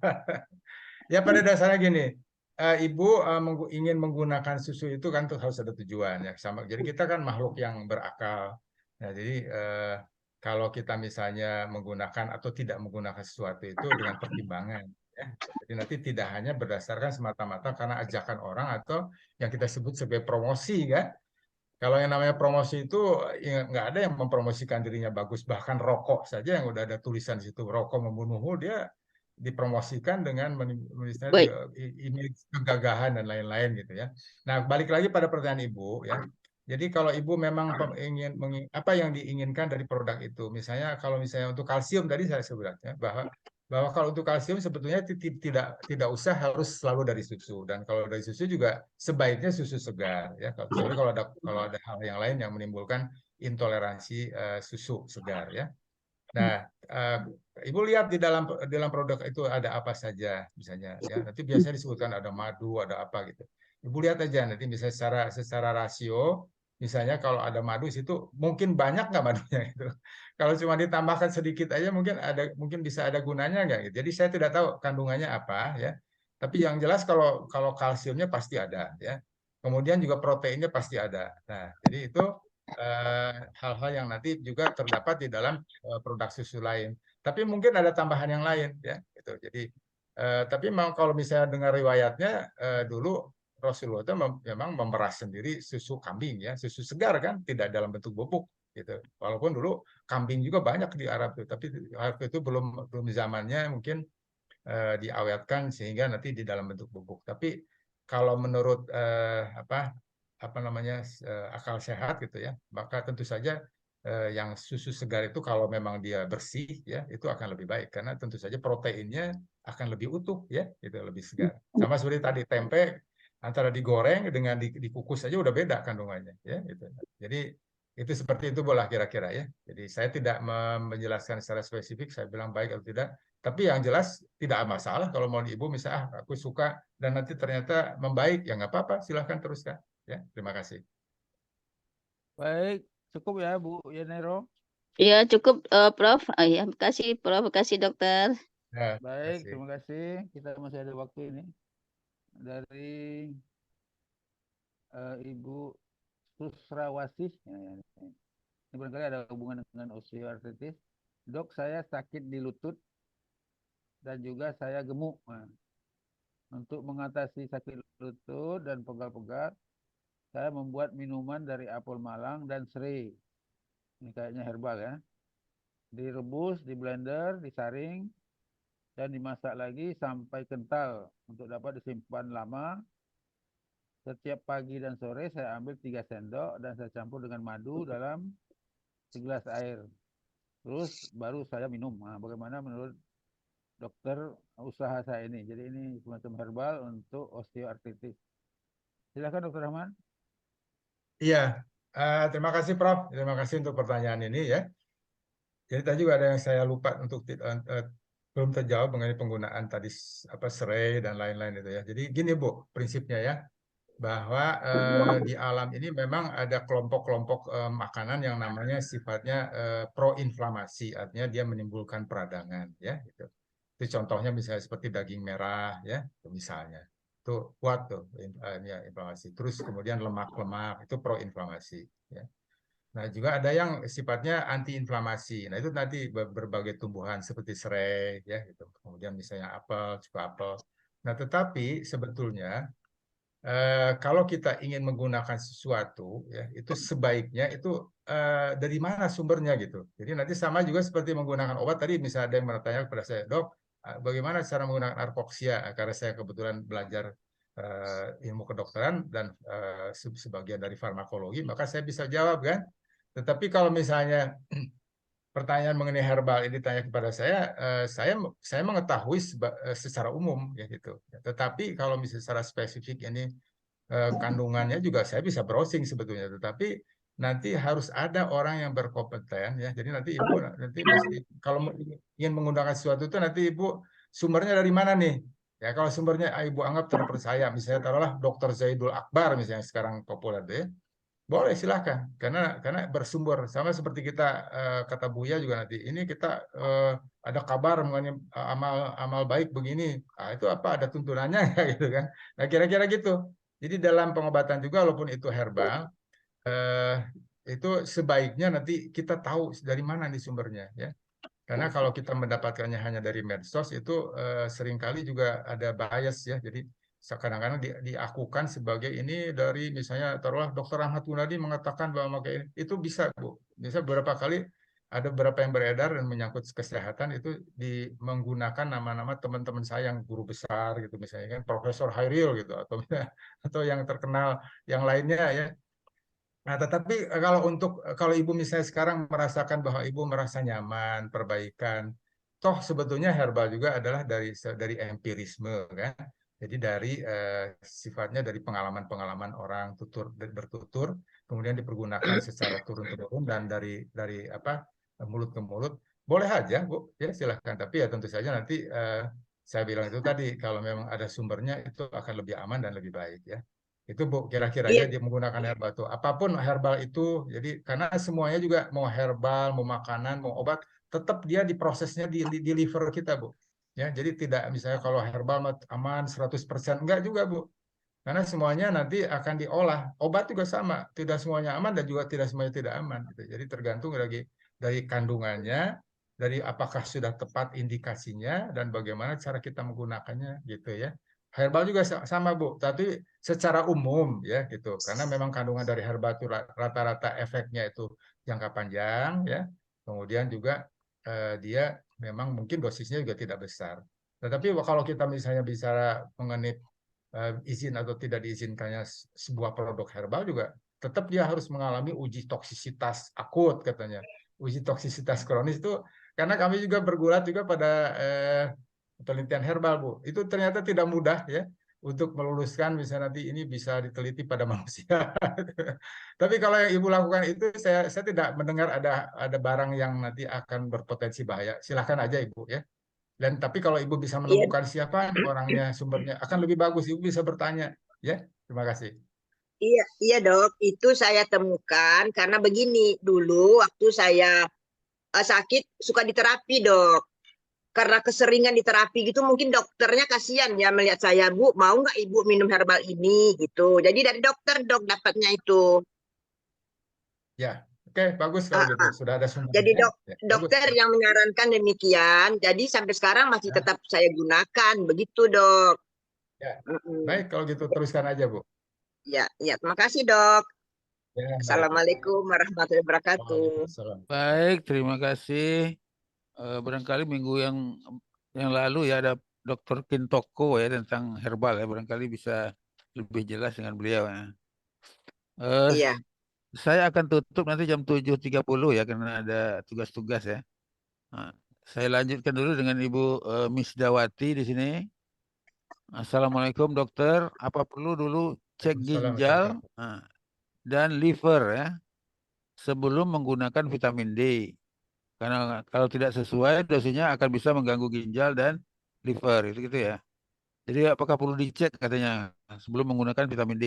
Ya pada dasarnya gini, Ibu ingin menggunakan susu itu kan tuh harus ada tujuan ya sama. Jadi kita kan makhluk yang berakal. Nah, jadi kalau kita misalnya menggunakan atau tidak menggunakan sesuatu itu dengan pertimbangan. Ya. Jadi nanti tidak hanya berdasarkan semata-mata karena ajakan orang atau yang kita sebut sebagai promosi kan. Kalau yang namanya promosi itu ya nggak ada yang mempromosikan dirinya bagus. Bahkan rokok saja yang udah ada tulisan di situ rokok membunuhmu dia dipromosikan dengan misalnya image kegagahan dan lain-lain gitu ya. Nah balik lagi pada pertanyaan Ibu ya. Jadi kalau Ibu memang ingin apa yang diinginkan dari produk itu, misalnya kalau misalnya untuk kalsium tadi saya sebutnya bahwa kalau untuk kalsium sebetulnya tidak usah harus selalu dari susu dan kalau dari susu juga sebaiknya susu segar ya kecuali kalau ada hal yang lain yang menimbulkan intoleransi susu segar ya. Nah, Ibu lihat di dalam produk itu ada apa saja misalnya ya. Nanti biasanya disebutkan ada madu, ada apa gitu. Ibu lihat aja nanti misalnya secara rasio misalnya kalau ada madu situ mungkin banyak nggak madunya itu. Kalau cuma ditambahkan sedikit aja mungkin bisa ada gunanya nggak gitu. Jadi saya tidak tahu kandungannya apa ya. Tapi yang jelas kalau kalsiumnya pasti ada ya. Kemudian juga proteinnya pasti ada. Nah, jadi itu hal-hal yang nanti juga terdapat di dalam produk susu lain. Tapi mungkin ada tambahan yang lain ya gitu. Jadi tapi kalau misalnya dengar riwayatnya dulu Rasulullah itu memang memeras sendiri susu kambing ya, susu segar kan, tidak dalam bentuk bubuk gitu. Walaupun dulu kambing juga banyak di Arab itu, tapi Arab itu belum zamannya mungkin diawetkan sehingga nanti di dalam bentuk bubuk. Tapi kalau menurut apa namanya akal sehat gitu ya, maka tentu saja yang susu segar itu kalau memang dia bersih ya itu akan lebih baik karena tentu saja proteinnya akan lebih utuh ya itu lebih segar. Sama seperti tadi tempe antara digoreng dengan dikukus saja udah beda kandungannya ya gitu. Jadi itu seperti itu bola kira-kira ya. Jadi saya tidak menjelaskan secara spesifik saya bilang baik atau tidak. Tapi yang jelas tidak masalah kalau mau ibu misalnya aku suka dan nanti ternyata membaik ya nggak apa-apa silahkan teruskan. Ya, terima kasih. Baik, cukup ya Bu Yanero. Ya cukup Prof. Ya, kasih Prof, kasih dokter. Ya, baik, terima kasih. Kita masih ada waktu ini dari Ibu Susrawasih. Ini barangkali ada hubungan dengan osteoartritis. Dok, saya sakit di lutut dan juga saya gemuk. Nah, untuk mengatasi sakit lutut dan pegal-pegal, saya membuat minuman dari apel malang dan serai. Ini kayaknya herbal ya. Direbus, di blender, disaring, dan dimasak lagi sampai kental untuk dapat disimpan lama. Setiap pagi dan sore saya ambil 3 sendok dan saya campur dengan madu dalam segelas air. Terus baru saya minum. Nah, bagaimana menurut dokter usaha saya ini? Jadi ini semacam herbal untuk osteoartritis. Silakan Dokter Rahman. Iya, terima kasih Prof. Terima kasih untuk pertanyaan ini ya. Jadi tadi juga ada yang saya lupa untuk belum terjawab mengenai penggunaan tadi serai dan lain-lain itu ya. Jadi gini Bu, prinsipnya ya, bahwa di alam ini memang ada kelompok-kelompok makanan yang namanya sifatnya proinflamasi, artinya dia menimbulkan peradangan ya. Gitu. Itu contohnya misalnya seperti daging merah ya, misalnya. Itu kuat tuh ya, inflamasi. Terus kemudian lemak-lemak itu proinflamasi ya. Nah, juga ada yang sifatnya antiinflamasi. Nah, itu nanti berbagai tumbuhan seperti serai ya gitu. Kemudian misalnya apel, cuka apel. Nah, tetapi sebetulnya kalau kita ingin menggunakan sesuatu ya, itu sebaiknya itu dari mana sumbernya gitu. Jadi nanti sama juga seperti menggunakan obat tadi, misalnya ada yang bertanya kepada saya, "Dok, bagaimana cara menggunakan arpoksia?" Karena saya kebetulan belajar ilmu kedokteran dan sebagian dari farmakologi, maka saya bisa jawab kan. Tetapi kalau misalnya pertanyaan mengenai herbal ini ditanya kepada saya mengetahui secara umum ya gitu. Tetapi kalau misalnya secara spesifik ini kandungannya juga saya bisa browsing sebetulnya. Tetapi nanti harus ada orang yang berkompeten ya. Jadi nanti Ibu nanti mesti kalau ingin menggunakan sesuatu itu nanti Ibu sumbernya dari mana nih? Ya kalau sumbernya Ibu anggap terpercaya, misalnya taruhlah Dr. Zaidul Akbar misalnya sekarang populer deh. Boleh silahkan karena bersumber sama seperti kita kata Buya juga nanti ini kita ada kabar mengenai amal baik begini, itu apa ada tuntunannya gitu kan. Nah kira-kira gitu. Jadi dalam pengobatan juga walaupun itu herbal itu sebaiknya nanti kita tahu dari mana nih sumbernya ya. Karena kalau kita mendapatkannya hanya dari medsos itu seringkali juga ada bias ya. Jadi kadang-kadang diakukan sebagai ini dari misalnya taruhlah Dr. Ahmad Gunadi mengatakan bahwa kayak ini. Itu bisa Bu. Bisa beberapa kali ada beberapa yang beredar dan menyangkut kesehatan itu menggunakan nama-nama teman-teman saya yang guru besar gitu misalnya kan Profesor Hairil gitu atau yang terkenal yang lainnya ya. Nah, tetapi kalau Ibu misalnya sekarang merasakan bahwa Ibu merasa nyaman, perbaikan, toh sebetulnya herbal juga adalah dari empirisme kan. Jadi dari sifatnya dari pengalaman-pengalaman orang bertutur, kemudian dipergunakan secara turun-temurun dan dari mulut ke mulut. Boleh aja, Bu, ya silahkan. Tapi ya tentu saja nanti saya bilang itu tadi kalau memang ada sumbernya itu akan lebih aman dan lebih baik ya. Itu Bu, kira-kiranya dia menggunakan herbal itu. Apapun herbal itu, jadi karena semuanya juga mau herbal, mau makanan, mau obat, tetap dia diprosesnya di liver kita Bu. Ya, jadi tidak misalnya kalau herbal aman 100% enggak juga Bu. Karena semuanya nanti akan diolah. Obat juga sama, tidak semuanya aman dan juga tidak semuanya tidak aman. Gitu. Jadi tergantung lagi dari kandungannya, dari apakah sudah tepat indikasinya dan bagaimana cara kita menggunakannya gitu ya. Herbal juga sama Bu, tapi secara umum ya gitu. Karena memang kandungan dari herbal itu rata-rata efeknya itu jangka panjang ya. Kemudian juga dia memang mungkin dosisnya juga tidak besar. Tetapi kalau kita misalnya bicara mengenai izin atau tidak diizinkannya sebuah produk herbal juga tetap dia harus mengalami uji toksisitas akut katanya. Uji toksisitas kronis itu karena kami juga bergulat juga pada penelitian herbal Bu. Itu ternyata tidak mudah ya untuk meluluskan misalnya nanti ini bisa diteliti pada manusia. Tapi kalau yang Ibu lakukan itu saya tidak mendengar ada barang yang nanti akan berpotensi bahaya. Silahkan aja Ibu ya. Dan tapi kalau Ibu bisa menemukan siapa orangnya, sumbernya, akan lebih bagus. Ibu bisa bertanya. Ya, terima kasih. Iya Dok, itu saya temukan karena begini, dulu waktu saya sakit suka diterapi Dok. Karena keseringan diterapi gitu mungkin dokternya kasihan ya melihat saya, Bu, mau nggak Ibu minum herbal ini gitu. Jadi dari dokter Dok dapatnya itu. Ya. Oke, bagus kalau gitu. Sudah ada sumbernya. Jadi dokter yang menyarankan demikian. Jadi sampai sekarang masih tetap saya gunakan. Begitu, Dok. Ya. Baik, kalau gitu teruskan aja, Bu. Ya, ya, terima kasih dok. Ya, baik. Assalamualaikum warahmatullahi wabarakatuh. Waalaikumsalam. Baik, terima kasih. Barangkali minggu yang lalu ya ada Dr. Kintoko ya tentang herbal ya, barangkali bisa lebih jelas dengan beliau ya. Iya. Saya akan tutup nanti jam 7.30 ya karena ada tugas-tugas ya. Nah, saya lanjutkan dulu dengan Ibu Miss Dawati di sini. Assalamualaikum dokter, apa perlu dulu cek Waalaikumsalam, ginjal Assalamualaikum. dan liver ya sebelum menggunakan vitamin D? Karena kalau tidak sesuai dosisnya akan bisa mengganggu ginjal dan liver itu gitu ya. Jadi apakah perlu dicek katanya sebelum menggunakan vitamin D?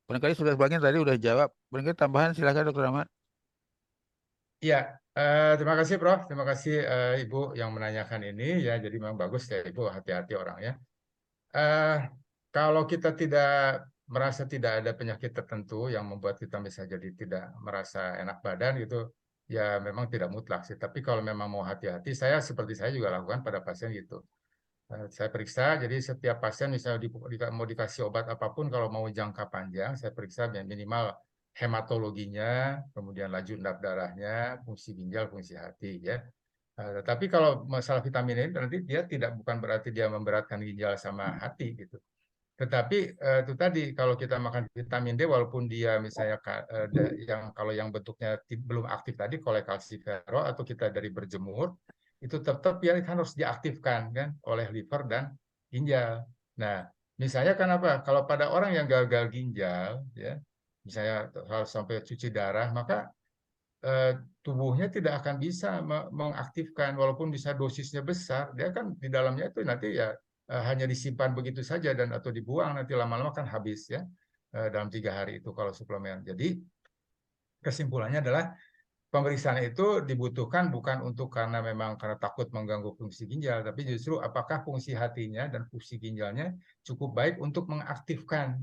Barangkali sudah sebagian tadi udah jawab. Barangkali tambahan silakan Dokter Ahmad. Iya, terima kasih Prof. Terima kasih Ibu yang menanyakan ini ya. Jadi memang bagus ya Ibu, hati-hati orangnya. Kalau kita tidak merasa tidak ada penyakit tertentu yang membuat kita bisa jadi tidak merasa enak badan gitu, ya memang tidak mutlak sih. Tapi kalau memang mau hati-hati, saya seperti saya juga lakukan pada pasien gitu. Saya periksa, jadi setiap pasien misalnya mau dikasih obat apapun, kalau mau jangka panjang, saya periksa minimal hematologinya, kemudian laju endap darahnya, fungsi ginjal, fungsi hati ya. Tapi kalau masalah vitamin ini nanti dia bukan berarti dia memberatkan ginjal sama hati gitu. Tetapi itu tadi kalau kita makan vitamin D walaupun dia misalnya kalau yang bentuknya belum aktif tadi kolekalsiferol atau kita dari berjemur itu tetap ya kan harus diaktifkan kan oleh liver dan ginjal. Nah, misalnya kenapa? Kalau pada orang yang gagal ginjal ya, misalnya harus sampai cuci darah, maka tubuhnya tidak akan bisa mengaktifkan walaupun bisa dosisnya besar, dia kan di dalamnya itu nanti ya hanya disimpan begitu saja dan atau dibuang nanti lama-lama kan habis ya dalam 3 hari itu kalau suplemen. Jadi kesimpulannya adalah pemeriksaan itu dibutuhkan bukan untuk karena memang karena takut mengganggu fungsi ginjal, tapi justru apakah fungsi hatinya dan fungsi ginjalnya cukup baik untuk mengaktifkan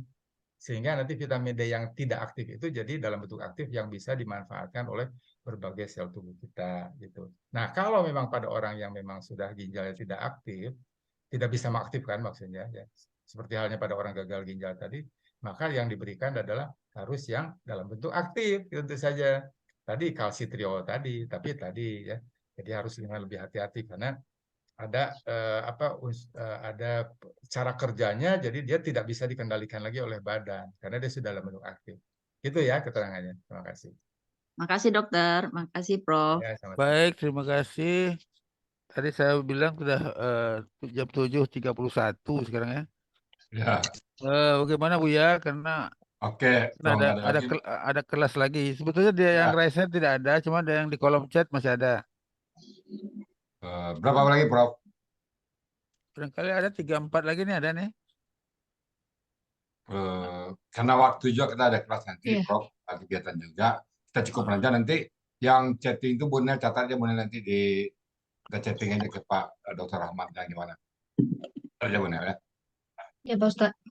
sehingga nanti vitamin D yang tidak aktif itu jadi dalam bentuk aktif yang bisa dimanfaatkan oleh berbagai sel tubuh kita gitu. Nah, kalau memang pada orang yang memang sudah ginjalnya tidak aktif, tidak bisa mengaktifkan maksudnya ya, seperti halnya pada orang gagal ginjal tadi, maka yang diberikan adalah harus yang dalam bentuk aktif tentu saja. Tadi kalsitriol tadi, tapi tadi ya. Jadi harus dengan lebih hati-hati karena ada ada cara kerjanya jadi dia tidak bisa dikendalikan lagi oleh badan karena dia sudah dalam bentuk aktif. Itu ya keterangannya. Terima kasih. Makasih dokter, makasih Prof. Ya, sama-sama. Baik, terima kasih. Tadi saya bilang sudah jam 7.31 sekarang ya. Ya, Bagaimana Bu ya? Karena oke. Kalau nggak ada lagi, ada kelas lagi. Sebetulnya dia yang ya. raise hand tidak ada, cuma ada yang di kolom chat masih ada. Berapa lagi, Prof? Barangkali ada 3-4 lagi nih ada nih. Karena waktu juga kita ada kelas nanti, Iya. Prof. Ada kegiatan juga. Kita cukup aja nanti. Yang chatting itu Bu Nel catat aja Bu Nel nanti kita chatting aja ke Pak Dr. Rahmat dan gimana. Aja Bu Nel ya. Ya Pak Ustadz.